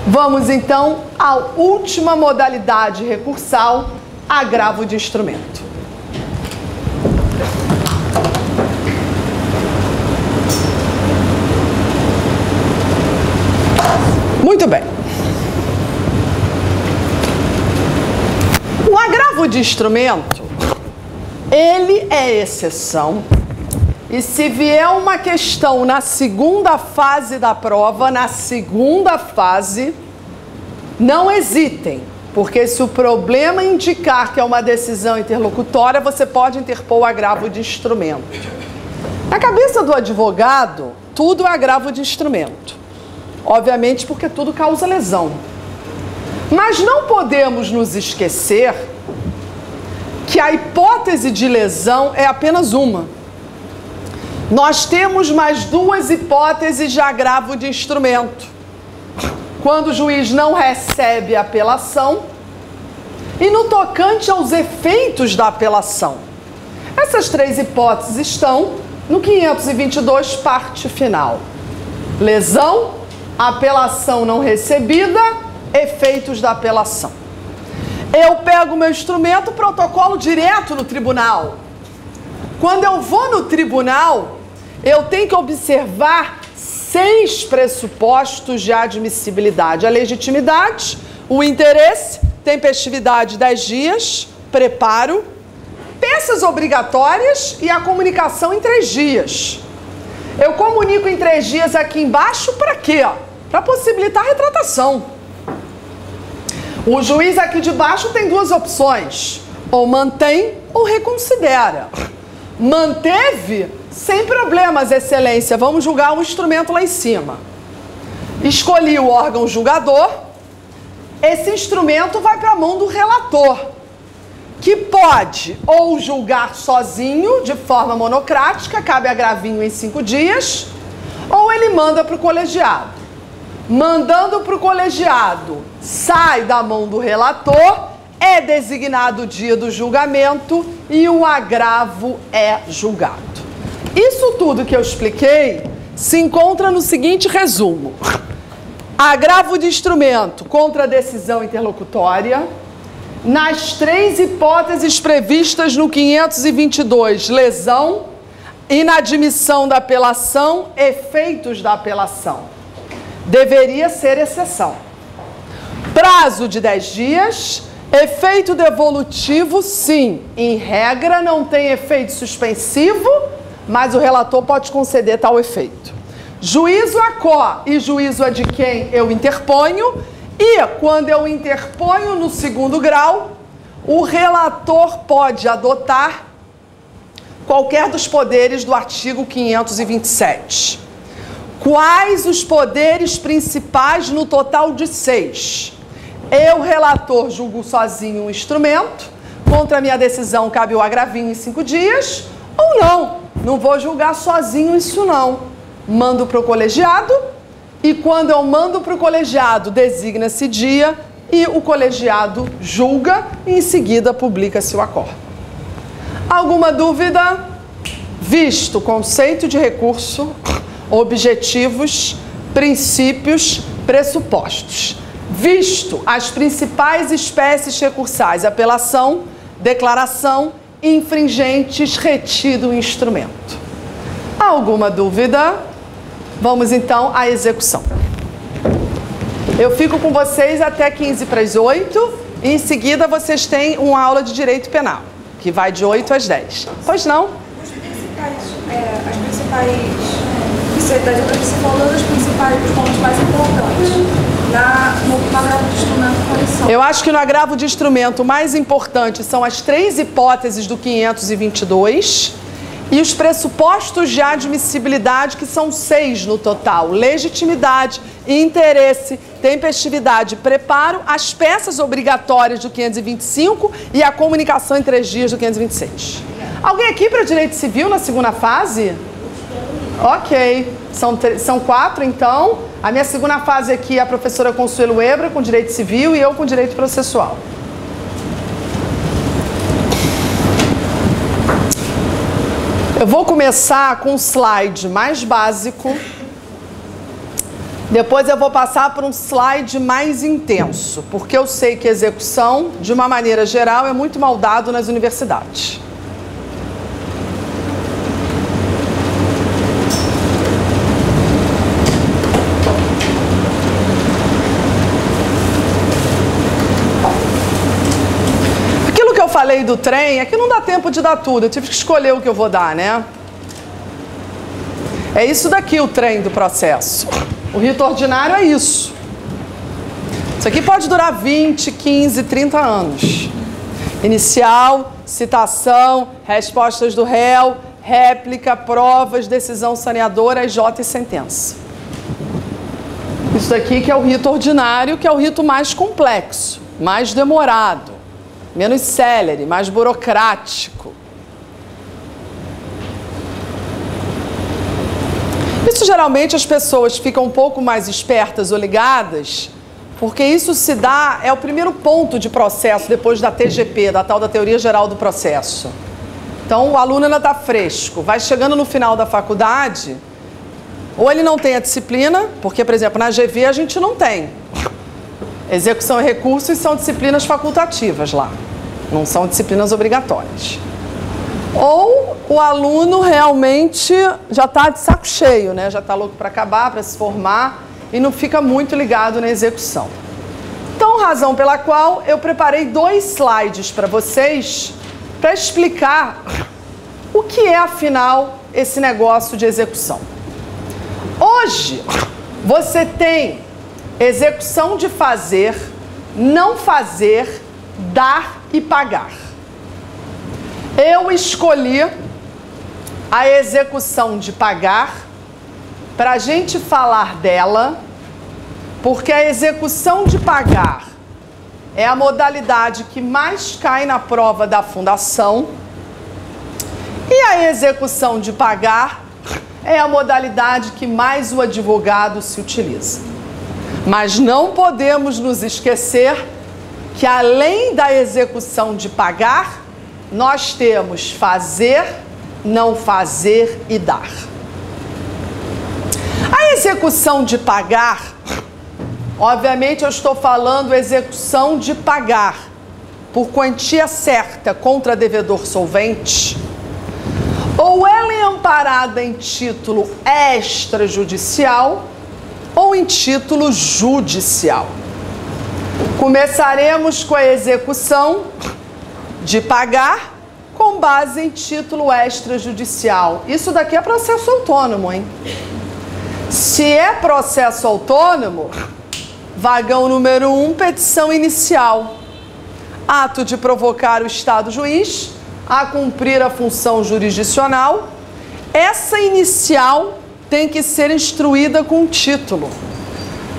Vamos então à última modalidade recursal, agravo de instrumento. Muito bem. O agravo de instrumento, ele é exceção. E se vier uma questão na segunda fase da prova, na segunda fase, não hesitem, porque se o problema indicar que é uma decisão interlocutória, você pode interpor o agravo de instrumento. Na cabeça do advogado, tudo é agravo de instrumento. Obviamente porque tudo causa lesão. Mas não podemos nos esquecer que a hipótese de lesão é apenas uma. Nós temos mais duas hipóteses de agravo de instrumento. Quando o juiz não recebe a apelação e no tocante aos efeitos da apelação. Essas três hipóteses estão no 522, parte final. Lesão, apelação não recebida, efeitos da apelação. Eu pego o meu instrumento, protocolo direto no tribunal. Quando eu vou no tribunal, eu tenho que observar 6 pressupostos de admissibilidade. A legitimidade, o interesse, tempestividade 10 dias, preparo, peças obrigatórias e a comunicação em 3 dias. Eu comunico em 3 dias aqui embaixo para quê? Para possibilitar a retratação. O juiz aqui de baixo tem 2 opções, ou mantém ou reconsidera. Manteve, sem problemas, excelência, vamos julgar um instrumento lá em cima. Escolhi o órgão julgador, esse instrumento vai para a mão do relator, que pode ou julgar sozinho, de forma monocrática, cabe agravinho em 5 dias, ou ele manda para o colegiado. Mandando para o colegiado, sai da mão do relator, é designado o dia do julgamento e o agravo é julgado. Isso tudo que eu expliquei se encontra no seguinte resumo. Agravo de instrumento contra a decisão interlocutória, nas 3 hipóteses previstas no 522, lesão, inadmissão da apelação, efeitos da apelação. Deveria ser exceção. Prazo de 10 dias, efeito devolutivo, sim. Em regra, não tem efeito suspensivo, mas o relator pode conceder tal efeito. Juízo ACO e juízo a de quem eu interponho. E quando eu interponho no segundo grau, o relator pode adotar qualquer dos poderes do artigo 527. Quais os poderes principais no total de 6? Eu, relator, julgo sozinho um instrumento. Contra a minha decisão cabe o agravinho em 5 dias. Ou não vou julgar sozinho isso não. Mando para o colegiado e quando eu mando para o colegiado, designa-se dia e o colegiado julga e em seguida publica-se o acórdão. Alguma dúvida? Visto o conceito de recurso, objetivos, princípios, pressupostos. Visto as principais espécies recursais, apelação, declaração, infringentes, retido o instrumento. Alguma dúvida? Vamos então à execução. Eu fico com vocês até 15:45 e em seguida vocês têm uma aula de direito penal, que vai de 8 às 10. Pois não? As principais, você falou dos principais, dos pontos mais importantes. No agravo de instrumento, quais são? Eu acho que no agravo de instrumento o mais importante são as 3 hipóteses do 522 e os pressupostos de admissibilidade, que são 6 no total: legitimidade, interesse, tempestividade, preparo, as peças obrigatórias do 525 e a comunicação em 3 dias do 526. Alguém aqui para direito civil na segunda fase? Ok, são 4 então. A minha segunda fase aqui é a professora Consuelo Ebra com direito civil e eu com direito processual. Eu vou começar com um slide mais básico, depois eu vou passar por um slide mais intenso, porque eu sei que execução, de uma maneira geral, é muito mal dado nas universidades. Falei do trem, é que não dá tempo de dar tudo, eu tive que escolher o que eu vou dar, né? É isso daqui o trem do processo. O rito ordinário é isso. Isso aqui pode durar 20, 15, 30 anos. Inicial, citação, respostas do réu, réplica, provas, decisão saneadora, EJ e sentença. Isso daqui que é o rito ordinário, que é o rito mais complexo, mais demorado, menos célere, mais burocrático. Isso geralmente as pessoas ficam um pouco mais espertas ou ligadas, porque isso se dá, é o primeiro ponto de processo depois da TGP, da tal da Teoria Geral do Processo. Então o aluno ainda está fresco, vai chegando no final da faculdade, ou ele não tem a disciplina, porque, por exemplo, na GV a gente não tem. Execução e recursos são disciplinas facultativas lá, não são disciplinas obrigatórias. Ou o aluno realmente já está de saco cheio, né? Já está louco para acabar, para se formar e não fica muito ligado na execução. Então, razão pela qual eu preparei 2 slides para vocês para explicar o que é, afinal, esse negócio de execução. Hoje, você tem execução de fazer, não fazer, dar e pagar. Eu escolhi a execução de pagar para a gente falar dela, porque a execução de pagar é a modalidade que mais cai na prova da fundação e a execução de pagar é a modalidade que mais o advogado se utiliza. Mas não podemos nos esquecer que, além da execução de pagar, nós temos fazer, não fazer e dar. A execução de pagar, obviamente eu estou falando execução de pagar por quantia certa contra devedor solvente, ou ela é amparada em título extrajudicial ou em título judicial. Começaremos com a execução de pagar com base em título extrajudicial. Isso daqui é processo autônomo, hein? Se é processo autônomo, vagão número 1, petição inicial. Ato de provocar o Estado juiz a cumprir a função jurisdicional. Essa inicial tem que ser instruída com título.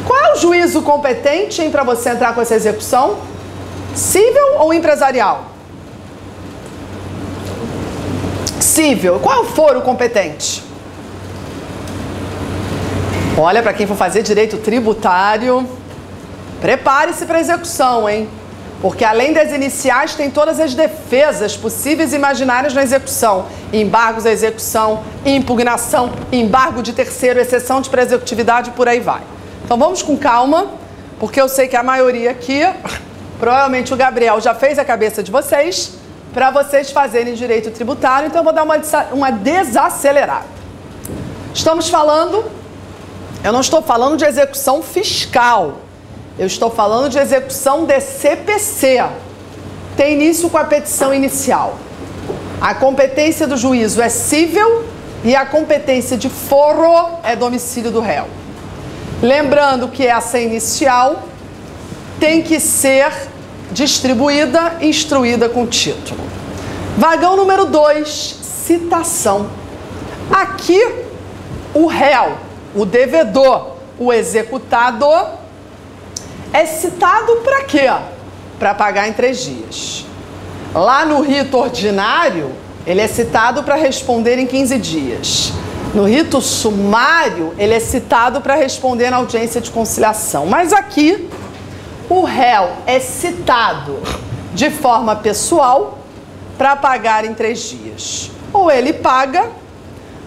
Qual é o juízo competente para você entrar com essa execução? Cível ou empresarial? cível. Qual é o foro competente? Olha, para quem for fazer direito tributário, prepare-se para execução, hein? Porque além das iniciais, tem todas as defesas possíveis e imaginárias na execução. Embargos à execução, impugnação, embargo de terceiro, exceção de pré-executividade e por aí vai. Então vamos com calma, porque eu sei que a maioria aqui, provavelmente o Gabriel já fez a cabeça de vocês, para vocês fazerem direito tributário, então eu vou dar uma desacelerada. Estamos falando, eu não estou falando de execução fiscal, eu estou falando de execução de CPC. Tem início com a petição inicial. A competência do juízo é cível e a competência de foro é domicílio do réu. Lembrando que essa inicial tem que ser distribuída e instruída com título. Vagão número 2, citação. Aqui, o réu, o devedor, o executado, é citado para quê? Para pagar em 3 dias. Lá no rito ordinário, ele é citado para responder em 15 dias. No rito sumário, ele é citado para responder na audiência de conciliação. Mas aqui, o réu é citado de forma pessoal para pagar em 3 dias. Ou ele paga,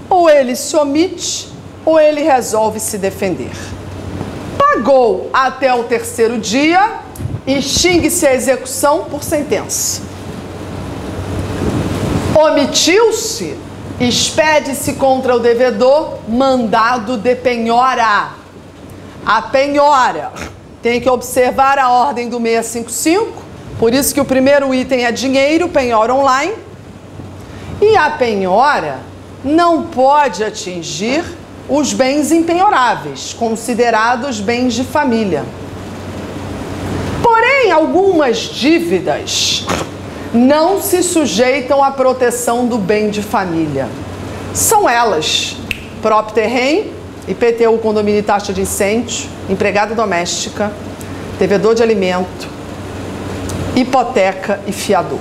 ou ele se omite, ou ele resolve se defender. Pagou até o 3º dia, extingue-se a execução por sentença. Omitiu-se, expede-se contra o devedor mandado de penhora. A penhora tem que observar a ordem do 655, por isso que o primeiro item é dinheiro, penhora online. E a penhora não pode atingir os bens impenhoráveis, considerados bens de família. Porém, algumas dívidas não se sujeitam à proteção do bem de família. São elas: próprio terreno, IPTU, condomínio e taxa de incêndio, empregada doméstica, devedor de alimento, hipoteca e fiador.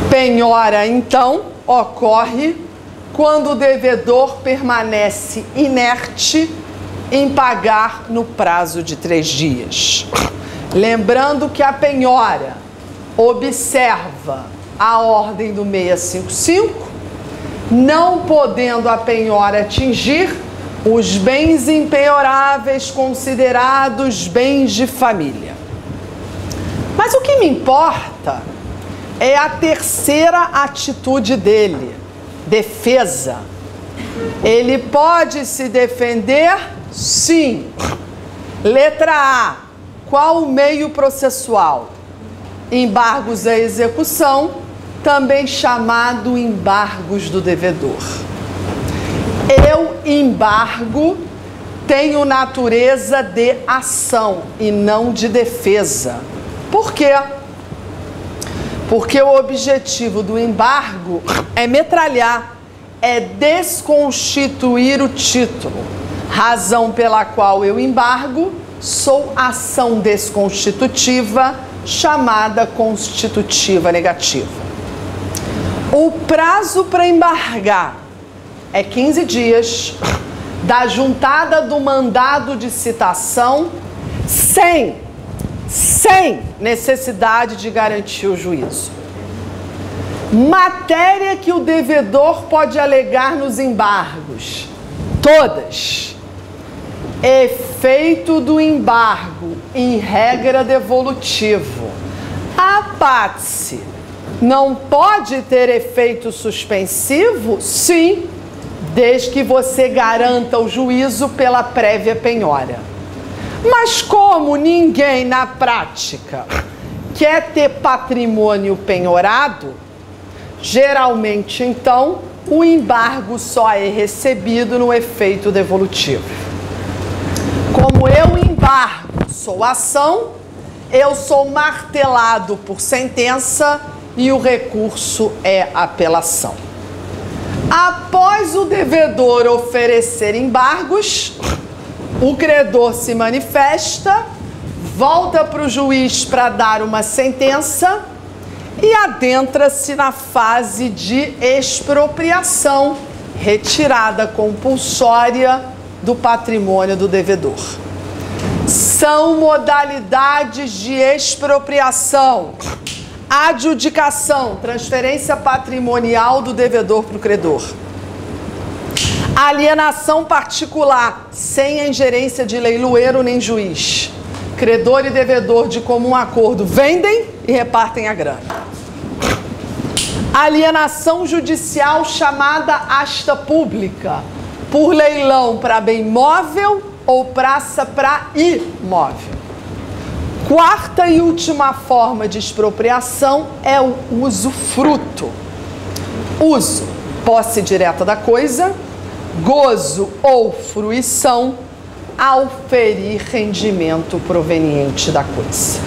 Penhora, então, ocorre quando o devedor permanece inerte em pagar no prazo de 3 dias. Lembrando que a penhora observa a ordem do 655, não podendo a penhora atingir os bens impenhoráveis considerados bens de família. Mas o que me importa é a terceira atitude dele: defesa. Ele pode se defender? Sim. Letra A. Qual o meio processual? Embargos à execução, também chamado embargos do devedor. Eu embargo tenho natureza de ação e não de defesa. Por quê? Porque o objetivo do embargo é metralhar, é desconstituir o título. Razão pela qual eu embargo, sou ação desconstitutiva, chamada constitutiva negativa. O prazo para embargar é 15 dias da juntada do mandado de citação, sem necessidade de garantir o juízo. Matéria que o devedor pode alegar nos embargos: todas. Efeito do embargo, em regra devolutivo. Apate-se, não pode ter efeito suspensivo? Sim, desde que você garanta o juízo pela prévia penhora. Mas como ninguém na prática quer ter patrimônio penhorado, geralmente então o embargo só é recebido no efeito devolutivo. Como eu embargo, sou ação, eu sou martelado por sentença e o recurso é apelação. Após o devedor oferecer embargos, o credor se manifesta, volta para o juiz para dar uma sentença e adentra-se na fase de expropriação, retirada compulsória do patrimônio do devedor. São modalidades de expropriação: adjudicação, transferência patrimonial do devedor para o credor; alienação particular, sem a ingerência de leiloeiro nem juiz. Credor e devedor, de comum acordo, vendem e repartem a grana. Alienação judicial, chamada asta pública, por leilão para bem móvel ou praça para imóvel. Quarta e última forma de expropriação é o usufruto. Uso, posse direta da coisa; gozo ou fruição, ao ferir rendimento proveniente da coisa.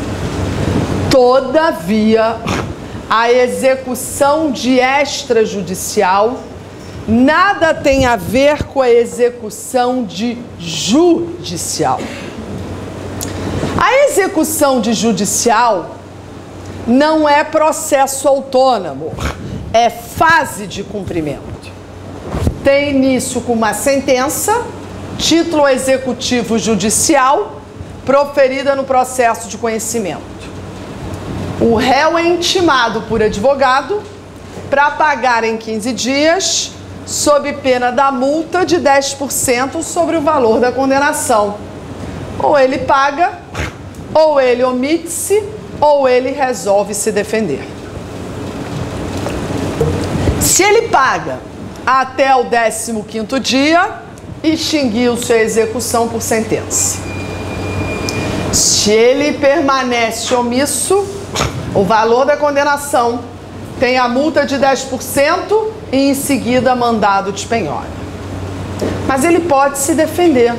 Todavia, a execução de extrajudicial nada tem a ver com a execução de judicial. A execução de judicial não é processo autônomo, é fase de cumprimento. Tem início com uma sentença, título executivo judicial, proferida no processo de conhecimento. O réu é intimado por advogado para pagar em 15 dias, sob pena da multa de 10% sobre o valor da condenação. Ou ele paga, ou ele omite-se, ou ele resolve se defender. Se ele paga até o 15º dia, extinguiu-se a execução por sentença. Se ele permanece omisso, o valor da condenação tem a multa de 10% e em seguida mandado de penhora. Mas ele pode se defender.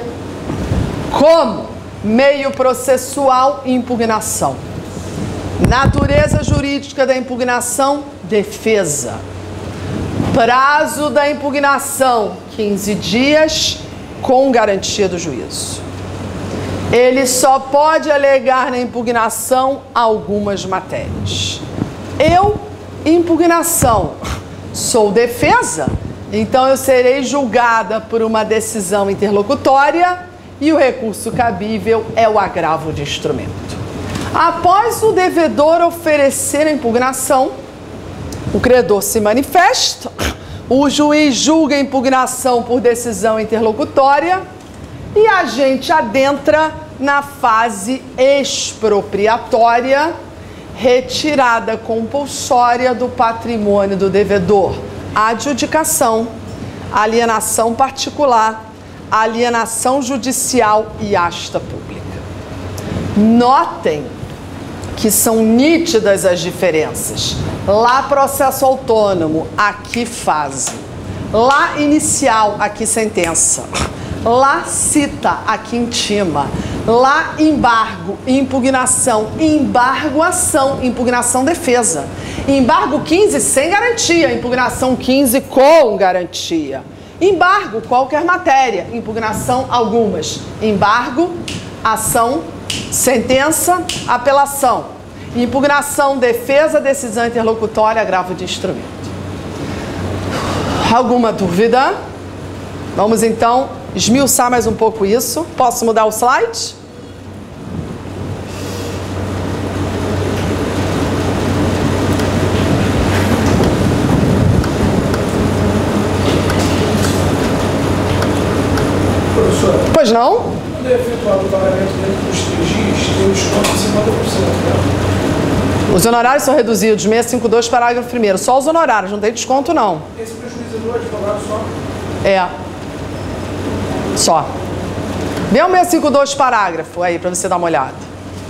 Como? Meio processual e impugnação. Natureza jurídica da impugnação: defesa. Prazo da impugnação: 15 dias, com garantia do juízo. Ele só pode alegar na impugnação algumas matérias. Eu, impugnação, sou defesa, então eu serei julgada por uma decisão interlocutória e o recurso cabível é o agravo de instrumento. Após o devedor oferecer a impugnação, o credor se manifesta, o juiz julga a impugnação por decisão interlocutória e a gente adentra na fase expropriatória, retirada compulsória do patrimônio do devedor, adjudicação, alienação particular, alienação judicial e asta pública. Notem que são nítidas as diferenças. Lá processo autônomo, aqui fase. Lá inicial, aqui sentença. Lá cita, aqui intima. Lá embargo, impugnação, embargoação, impugnação defesa. Embargo 15 sem garantia, impugnação 15 com garantia. Embargo, qualquer matéria, impugnação algumas. Embargo, ação, sentença, apelação. Impugnação, defesa, decisão interlocutória, agravo de instrumento. Alguma dúvida? Vamos então esmiuçar mais um pouco isso. Posso mudar o slide? Professora, Pois não? quando é efetuado o pagamento dentro dos 3 dias, tem um desconto de 50%, né? Os honorários são reduzidos, 652, parágrafo 1º. Só os honorários, não tem desconto não. Esse prejuízo é do advogado só? É. Só. Vê o 652 parágrafo aí para você dar uma olhada.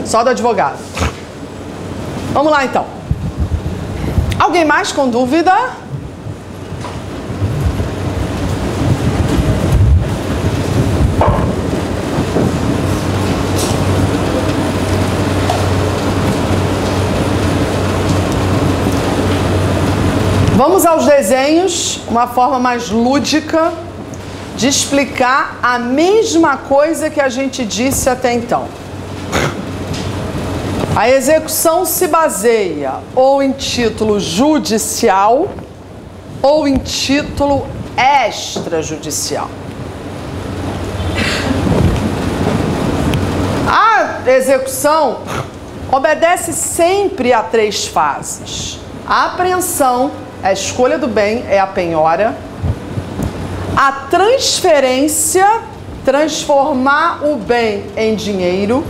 Só do advogado. Vamos lá então. Alguém mais com dúvida? Vamos aos desenhos, uma forma mais lúdica de explicar a mesma coisa que a gente disse até então. A execução se baseia ou em título judicial ou em título extrajudicial. A execução obedece sempre a 3 fases. A apreensão, a escolha do bem, é a penhora. A transferência, transformar o bem em dinheiro.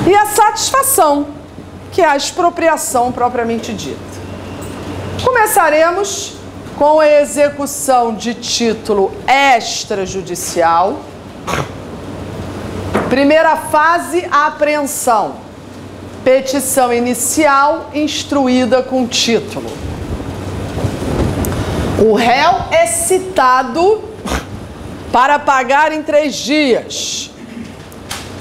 E a satisfação, que é a expropriação propriamente dita. Começaremos com a execução de título extrajudicial. Primeira fase, a apreensão. Petição inicial instruída com título. O réu é citado para pagar em 3 dias.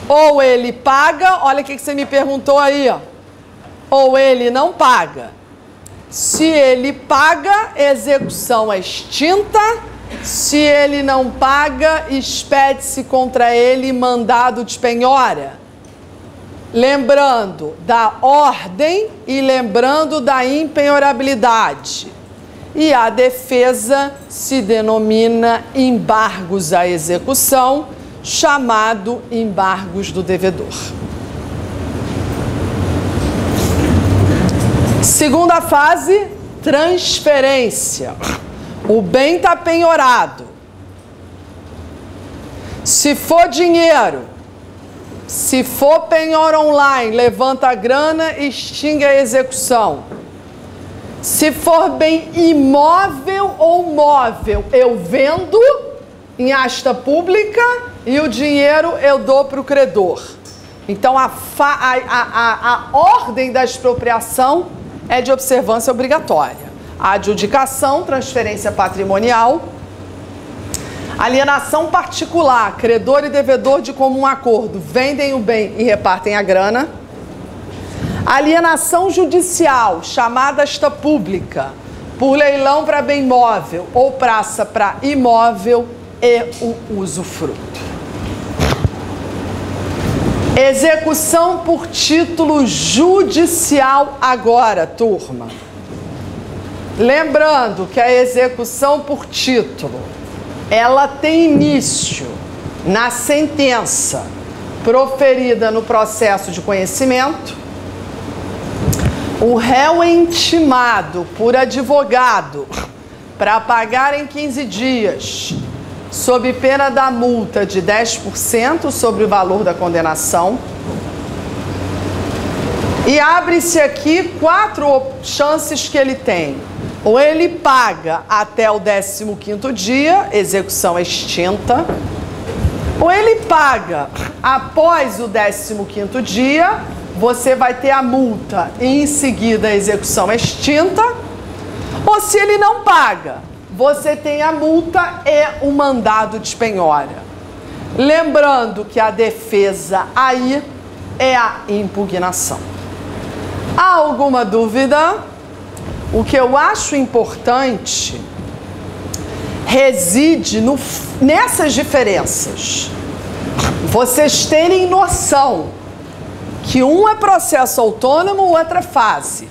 Ou ele paga, olha o que você me perguntou aí, ó. Ou ele não paga. Se ele paga, execução é extinta. Se ele não paga, expede-se contra ele mandado de penhora. Lembrando da ordem e lembrando da impenhorabilidade. E a defesa se denomina embargos à execução, chamado embargos do devedor. Segunda fase, transferência. O bem está penhorado. Se for dinheiro, se for penhora online, levanta a grana e extingue a execução. Se for bem imóvel ou móvel, eu vendo em asta pública e o dinheiro eu dou para o credor. Então a ordem da expropriação é de observância obrigatória. A adjudicação, transferência patrimonial, alienação particular, credor e devedor de comum acordo vendem o bem e repartem a grana. Alienação judicial, chamada asta pública, por leilão para bem móvel ou praça para imóvel e o usufruto. Execução por título judicial agora, turma. Lembrando que a execução por título, ela tem início na sentença proferida no processo de conhecimento. O réu é intimado por advogado para pagar em 15 dias, sob pena da multa de 10% sobre o valor da condenação. E abre-se aqui 4 chances que ele tem. Ou ele paga até o 15º dia, execução extinta. Ou ele paga após o 15º dia, você vai ter a multa e em seguida a execução extinta. Ou se ele não paga, você tem a multa e o mandado de penhora. Lembrando que a defesa aí é a impugnação. Há alguma dúvida? O que eu acho importante reside nessas diferenças. Vocês terem noção que um é processo autônomo, o outro é fase.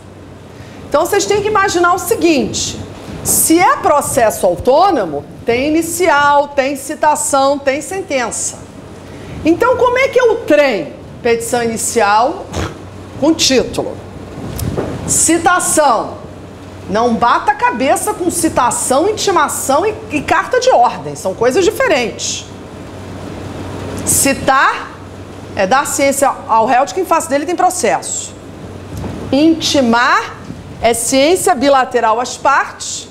Então vocês têm que imaginar o seguinte: se é processo autônomo, tem inicial, tem citação, tem sentença. Então como é que eu treino? Petição inicial com título. Citação. Não bata a cabeça com citação, intimação e carta de ordem. São coisas diferentes. Citar é dar ciência ao réu de que em face dele tem processo. Intimar é ciência bilateral às partes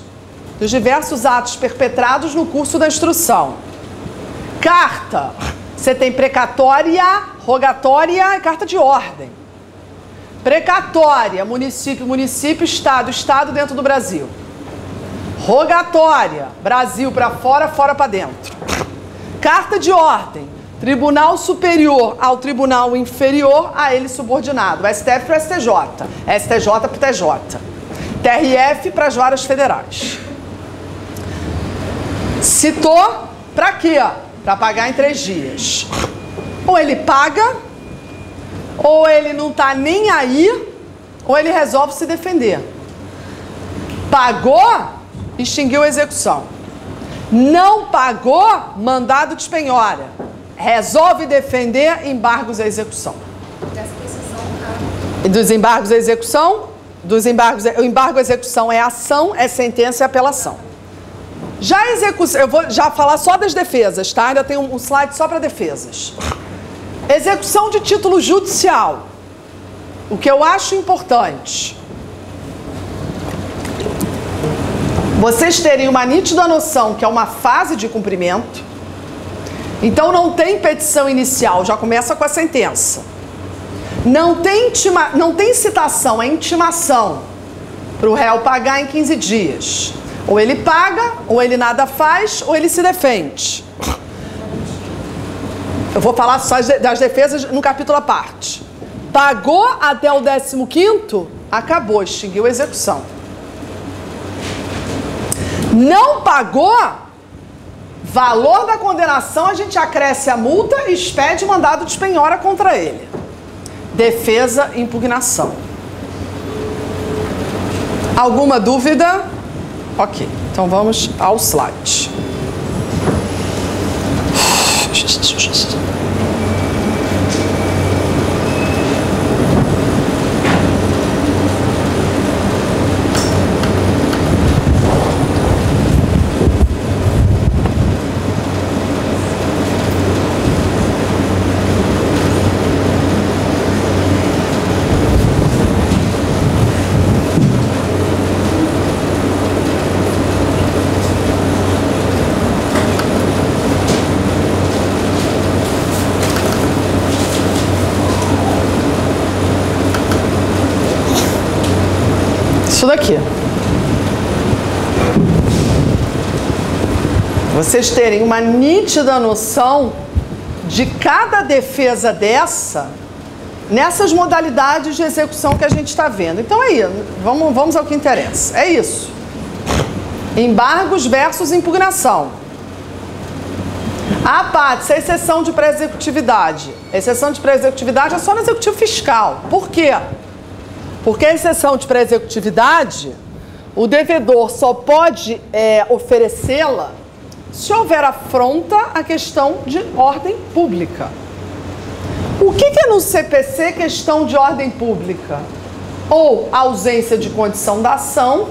dos diversos atos perpetrados no curso da instrução. Carta, você tem precatória, rogatória e carta de ordem. Precatória, município, município, estado, estado dentro do Brasil. Rogatória, Brasil para fora, fora para dentro. Carta de ordem, tribunal superior ao tribunal inferior a ele subordinado. STF para STJ, STJ para TJ, TRF para as varas federais. Citou para quê? Para pagar em 3 dias. Ou ele paga, Ou ele não está nem aí, ou ele resolve se defender. Pagou, extinguiu a execução. Não pagou, mandado de penhora. Resolve defender, embargos à execução. E dos embargos à execução? O embargo à execução é ação, é sentença e apelação. Já a execução, eu vou já falar só das defesas, tá? Ainda tem um slide só para defesas. Execução de título judicial. O que eu acho importante, vocês terem uma nítida noção que é uma fase de cumprimento. Então não tem petição inicial, já começa com a sentença. Não tem citação, é intimação para o réu pagar em 15 dias. Ou ele paga, ou ele nada faz, ou ele se defende. Eu vou falar só das defesas no capítulo à parte. Pagou até o 15º, acabou, extinguiu a execução. Não pagou, valor da condenação, a gente acresce a multa e expede mandado de penhora contra ele. Defesa e impugnação. Alguma dúvida? Ok, então vamos ao slide. Isso daqui. Vocês terem uma nítida noção de cada defesa dessa, nessas modalidades de execução que a gente está vendo. Então aí, vamos ao que interessa. É isso. Embargos versus impugnação. A parte, a exceção de pré-executividade. A exceção de pré-executividade é só no executivo fiscal. Por quê? Porque a exceção de pré-executividade, o devedor só pode oferecê-la se houver afronta à questão de ordem pública. O que é no CPC questão de ordem pública? Ou ausência de condição da ação,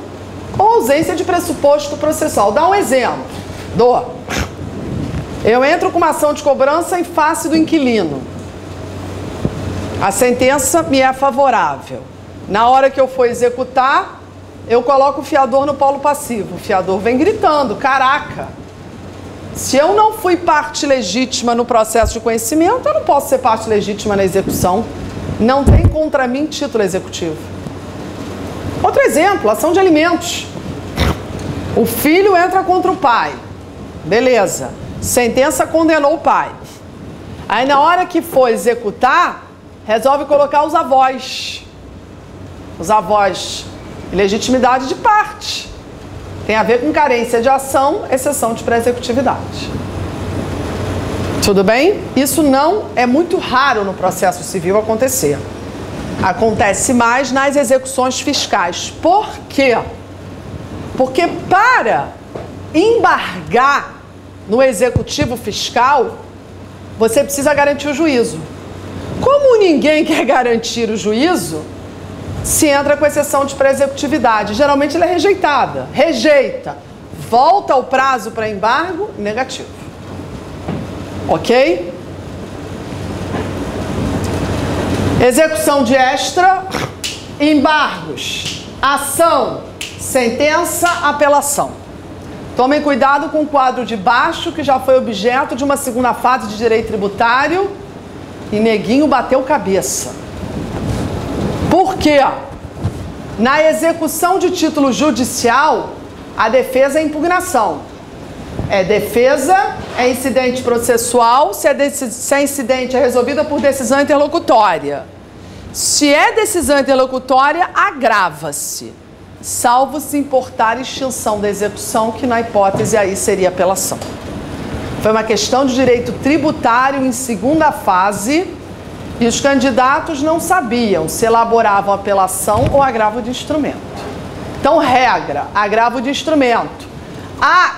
ou ausência de pressuposto processual. Dá um exemplo. Eu entro com uma ação de cobrança em face do inquilino. A sentença me é favorável. Na hora que eu for executar, eu coloco o fiador no polo passivo. O fiador vem gritando, caraca, se eu não fui parte legítima no processo de conhecimento, eu não posso ser parte legítima na execução. Não tem contra mim título executivo. Outro exemplo, ação de alimentos. O filho entra contra o pai. Beleza. Sentença condenou o pai. Aí na hora que for executar, resolve colocar os avós. Os avós, legitimidade de parte. Tem a ver com carência de ação, exceção de pré-executividade. Tudo bem? Isso não é muito raro no processo civil acontecer. Acontece mais nas execuções fiscais. Por quê? Porque para embargar no executivo fiscal, você precisa garantir o juízo. Como ninguém quer garantir o juízo, se entra com exceção de pré-executividade. Geralmente ela é rejeitada. Rejeita. Volta ao prazo para embargo, negativo. Ok? Execução de extra, embargos, ação, sentença, apelação. Tomem cuidado com o quadro de baixo, que já foi objeto de uma segunda fase de direito tributário, e neguinho bateu cabeça. Por quê? Na execução de título judicial, a defesa é impugnação. É defesa, é incidente processual, se é incidente é resolvida por decisão interlocutória. Se é decisão interlocutória, agrava-se, salvo se importar extinção da execução, que na hipótese aí seria apelação. Foi uma questão de direito tributário em segunda fase, E os candidatos não sabiam se elaboravam apelação ou agravo de instrumento. Então, regra, agravo de instrumento.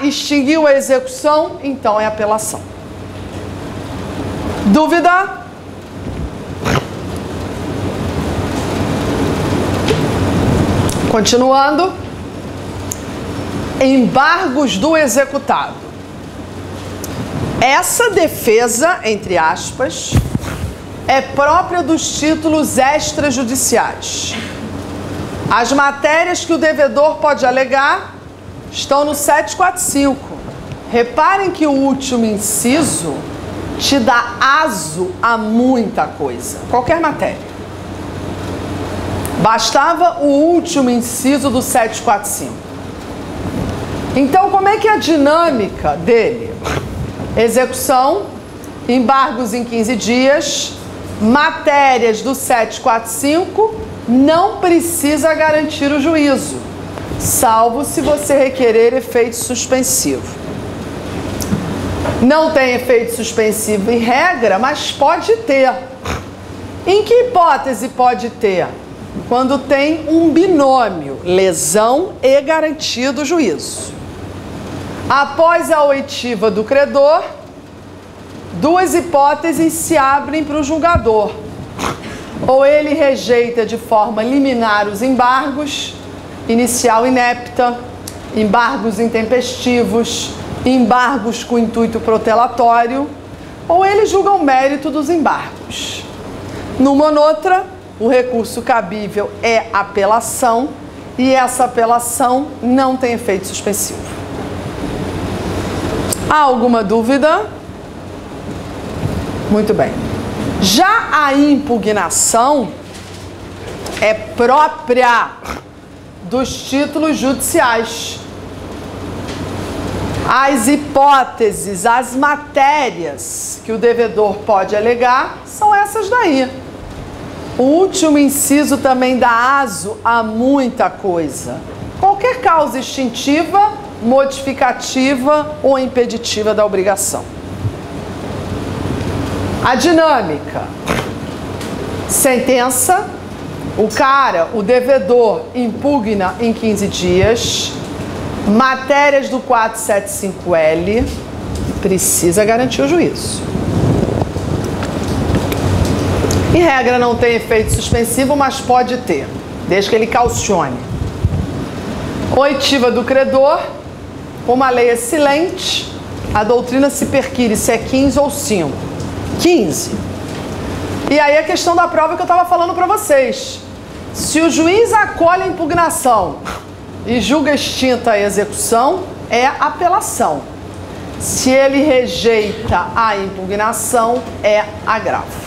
Extinguiu a execução, então é apelação. Dúvida? Continuando. Embargos do executado. Essa defesa, entre aspas, é própria dos títulos extrajudiciais. As matérias que o devedor pode alegar estão no 745. Reparem que o último inciso te dá aso a muita coisa, qualquer matéria. Bastava o último inciso do 745. Então, como é que é a dinâmica dele? Execução, embargos em 15 dias, matérias do 745, não precisa garantir o juízo, salvo se você requerer efeito suspensivo. Não tem efeito suspensivo em regra, mas pode ter. Em que hipótese pode ter? Quando tem um binômio, lesão e garantia do juízo. Após a oitiva do credor, duas hipóteses se abrem para o julgador. Ou ele rejeita de forma liminar os embargos, inicial inepta, embargos intempestivos, embargos com intuito protelatório, ou ele julga o mérito dos embargos. Numa ou noutra, o recurso cabível é apelação e essa apelação não tem efeito suspensivo. Há alguma dúvida? Muito bem. Já a impugnação é própria dos títulos judiciais. As hipóteses, as matérias que o devedor pode alegar são essas daí. O último inciso também dá aso a muita coisa. Qualquer causa extintiva, modificativa ou impeditiva da obrigação. A dinâmica. Sentença. O devedor impugna em 15 dias. Matérias do 475L. Precisa garantir o juízo. Em regra não tem efeito suspensivo, mas pode ter, desde que ele caucione. Oitiva do credor. Como a lei é silente, a doutrina se perquire se é 15 ou 5. 15. E aí a questão da prova que eu estava falando para vocês. Se o juiz acolhe a impugnação e julga extinta a execução, é apelação. Se ele rejeita a impugnação, é agravo.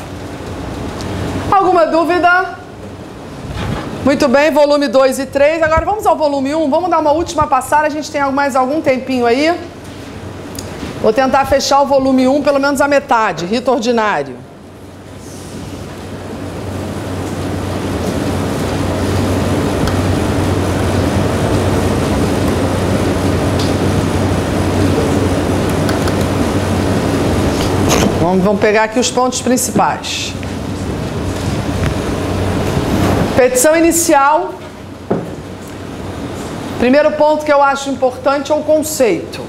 Alguma dúvida? Muito bem, volume 2 e 3. Agora vamos ao volume 1. Vamos dar uma última passada. A gente tem mais algum tempinho aí. Vou tentar fechar o volume 1, pelo menos a metade. Rito ordinário. Vamos pegar aqui os pontos principais. Petição inicial. Primeiro ponto que eu acho importante é o conceito.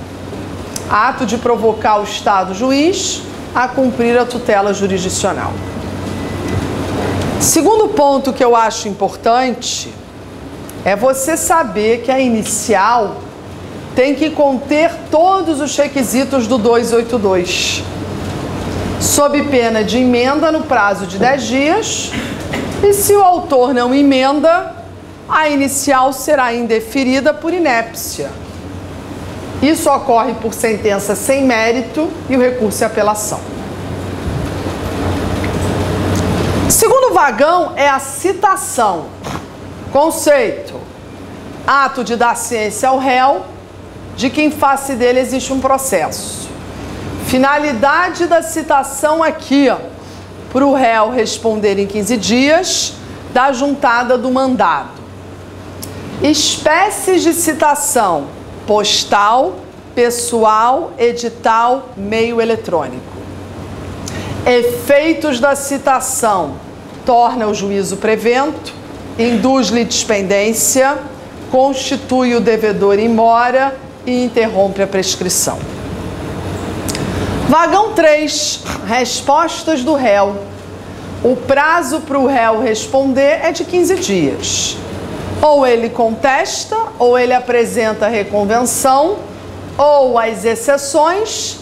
Ato de provocar o Estado juiz a cumprir a tutela jurisdicional. Segundo ponto que eu acho importante é você saber que a inicial tem que conter todos os requisitos do 282, sob pena de emenda no prazo de 10 dias, e se o autor não emenda, a inicial será indeferida por inépcia. Isso ocorre por sentença sem mérito e o recurso é apelação. Segundo vagão é a citação. Conceito: ato de dar ciência ao réu de que em face dele existe um processo. Finalidade da citação aqui, para o réu responder em 15 dias da juntada do mandado. Espécies de citação: postal, pessoal, edital, meio eletrônico. Efeitos da citação: torna o juízo prevento, induz-lhe dispendência, constitui o devedor in mora e interrompe a prescrição. Vagão 3. Respostas do réu. O prazo para o réu responder é de 15 dias. Ou ele contesta, ou ele apresenta reconvenção, ou as exceções,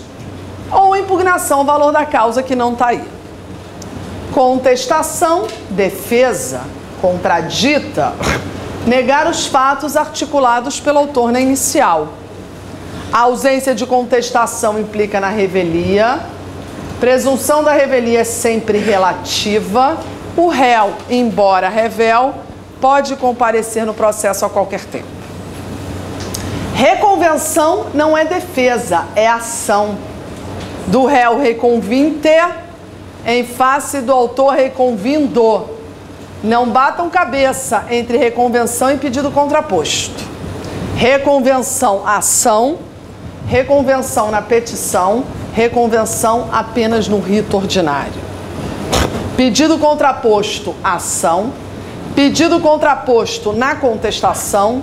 ou impugnação ao valor da causa que não está aí. Contestação, defesa, contradita, negar os fatos articulados pelo autor na inicial. A ausência de contestação implica na revelia. Presunção da revelia é sempre relativa. O réu, embora revel, pode comparecer no processo a qualquer tempo. Reconvenção não é defesa, é ação. Do réu reconvinter, em face do autor reconvindo. Não batam cabeça entre reconvenção e pedido contraposto. Reconvenção, ação. Reconvenção na petição, reconvenção apenas no rito ordinário. Pedido contraposto, ação. Pedido contraposto na contestação.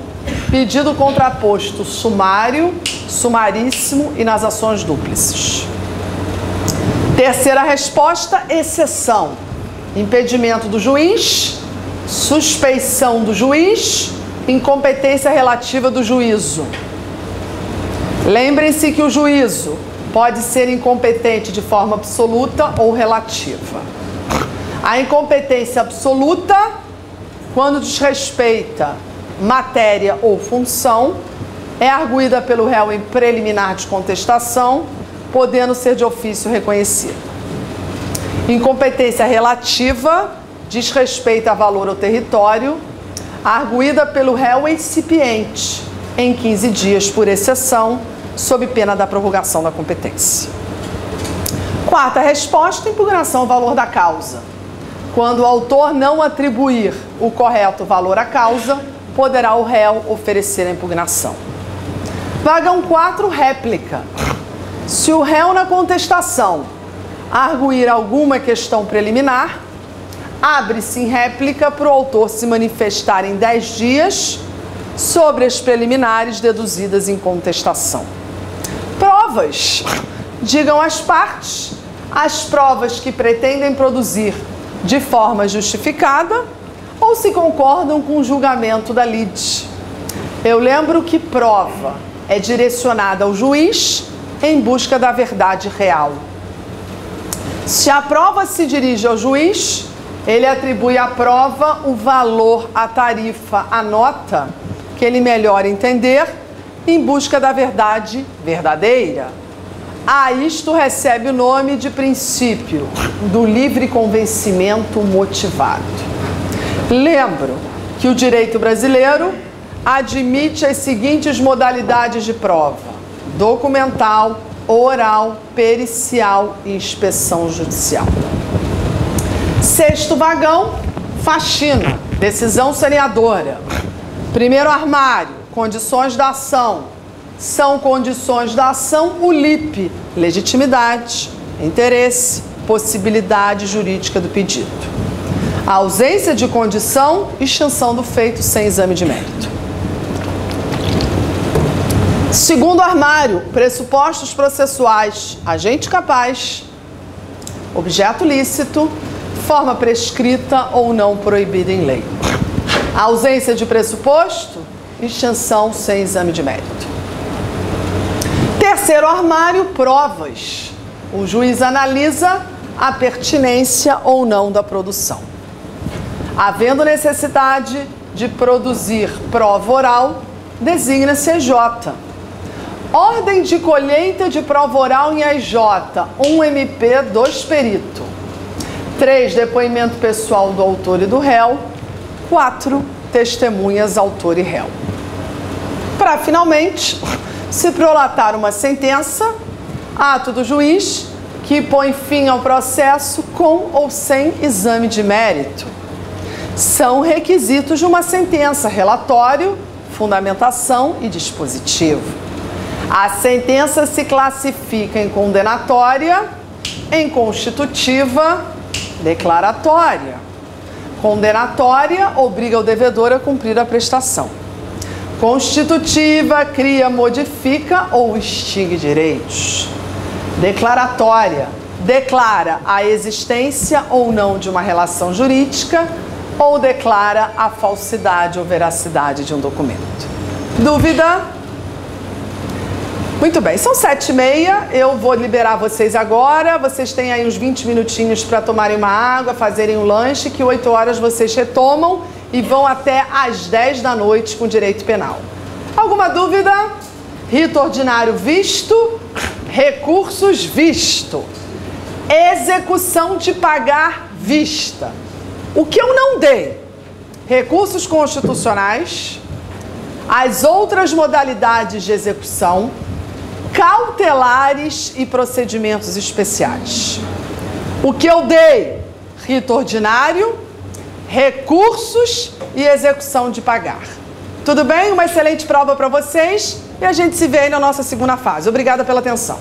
Pedido contraposto sumário, sumaríssimo e nas ações dúplices. Terceira resposta, exceção. Impedimento do juiz, suspeição do juiz, incompetência relativa do juízo. Lembrem-se que o juízo pode ser incompetente de forma absoluta ou relativa. A incompetência absoluta, quando desrespeita matéria ou função, é arguída pelo réu em preliminar de contestação, podendo ser de ofício reconhecida. Incompetência relativa, desrespeita a valor ou território, arguída pelo réu incipiente, em 15 dias por exceção, sob pena da prorrogação da competência. Quarta resposta, impugnação ao valor da causa. Quando o autor não atribuir o correto valor à causa, poderá o réu oferecer a impugnação. Vagão 4, réplica. Se o réu na contestação arguir alguma questão preliminar, abre-se em réplica para o autor se manifestar em 10 dias sobre as preliminares deduzidas em contestação. Provas. Digam as partes as provas que pretendem produzir de forma justificada ou se concordam com o julgamento da lide. Eu lembro que prova é direcionada ao juiz em busca da verdade real. Se a prova se dirige ao juiz, ele atribui à prova o valor, a tarifa, a nota que ele melhor entender em busca da verdade verdadeira. A isto recebe o nome de princípio do livre convencimento motivado. Lembro que o direito brasileiro admite as seguintes modalidades de prova: documental, oral, pericial e inspeção judicial. Sexto vagão, faxina, decisão saneadora. Primeiro armário, condições da ação. São condições da ação o LIP, legitimidade, interesse, possibilidade jurídica do pedido. A ausência de condição, extinção do feito sem exame de mérito. Segundo armário, pressupostos processuais, agente capaz, objeto lícito, forma prescrita ou não proibida em lei. A ausência de pressuposto, extinção sem exame de mérito. Terceiro armário, provas. O juiz analisa a pertinência ou não da produção. Havendo necessidade de produzir prova oral, designa-se EJ. Ordem de colheita de prova oral em EJ, 1 MP, 2 perito. 3, depoimento pessoal do autor e do réu. 4, testemunhas, autor e réu. Para, finalmente, se prolatar uma sentença, ato do juiz que põe fim ao processo com ou sem exame de mérito. São requisitos de uma sentença: relatório, fundamentação e dispositivo. A sentença se classifica em condenatória em constitutiva, declaratória. Condenatória obriga o devedor a cumprir a prestação. Constitutiva cria, modifica ou extingue direitos. Declaratória declara a existência ou não de uma relação jurídica ou declara a falsidade ou veracidade de um documento. Dúvida? Muito bem, são 7h30, eu vou liberar vocês agora, vocês têm aí uns 20 minutinhos para tomarem uma água, fazerem um lanche, que 8 horas vocês retomam e vão até às 10 da noite com direito penal. Alguma dúvida? Rito ordinário visto, recursos visto, execução de pagar vista. O que eu não dei? Recursos constitucionais, as outras modalidades de execução, cautelares e procedimentos especiais. O que eu dei? Rito ordinário, recursos e execução de pagar. Tudo bem? Uma excelente prova para vocês e a gente se vê aí na nossa segunda fase. Obrigada pela atenção.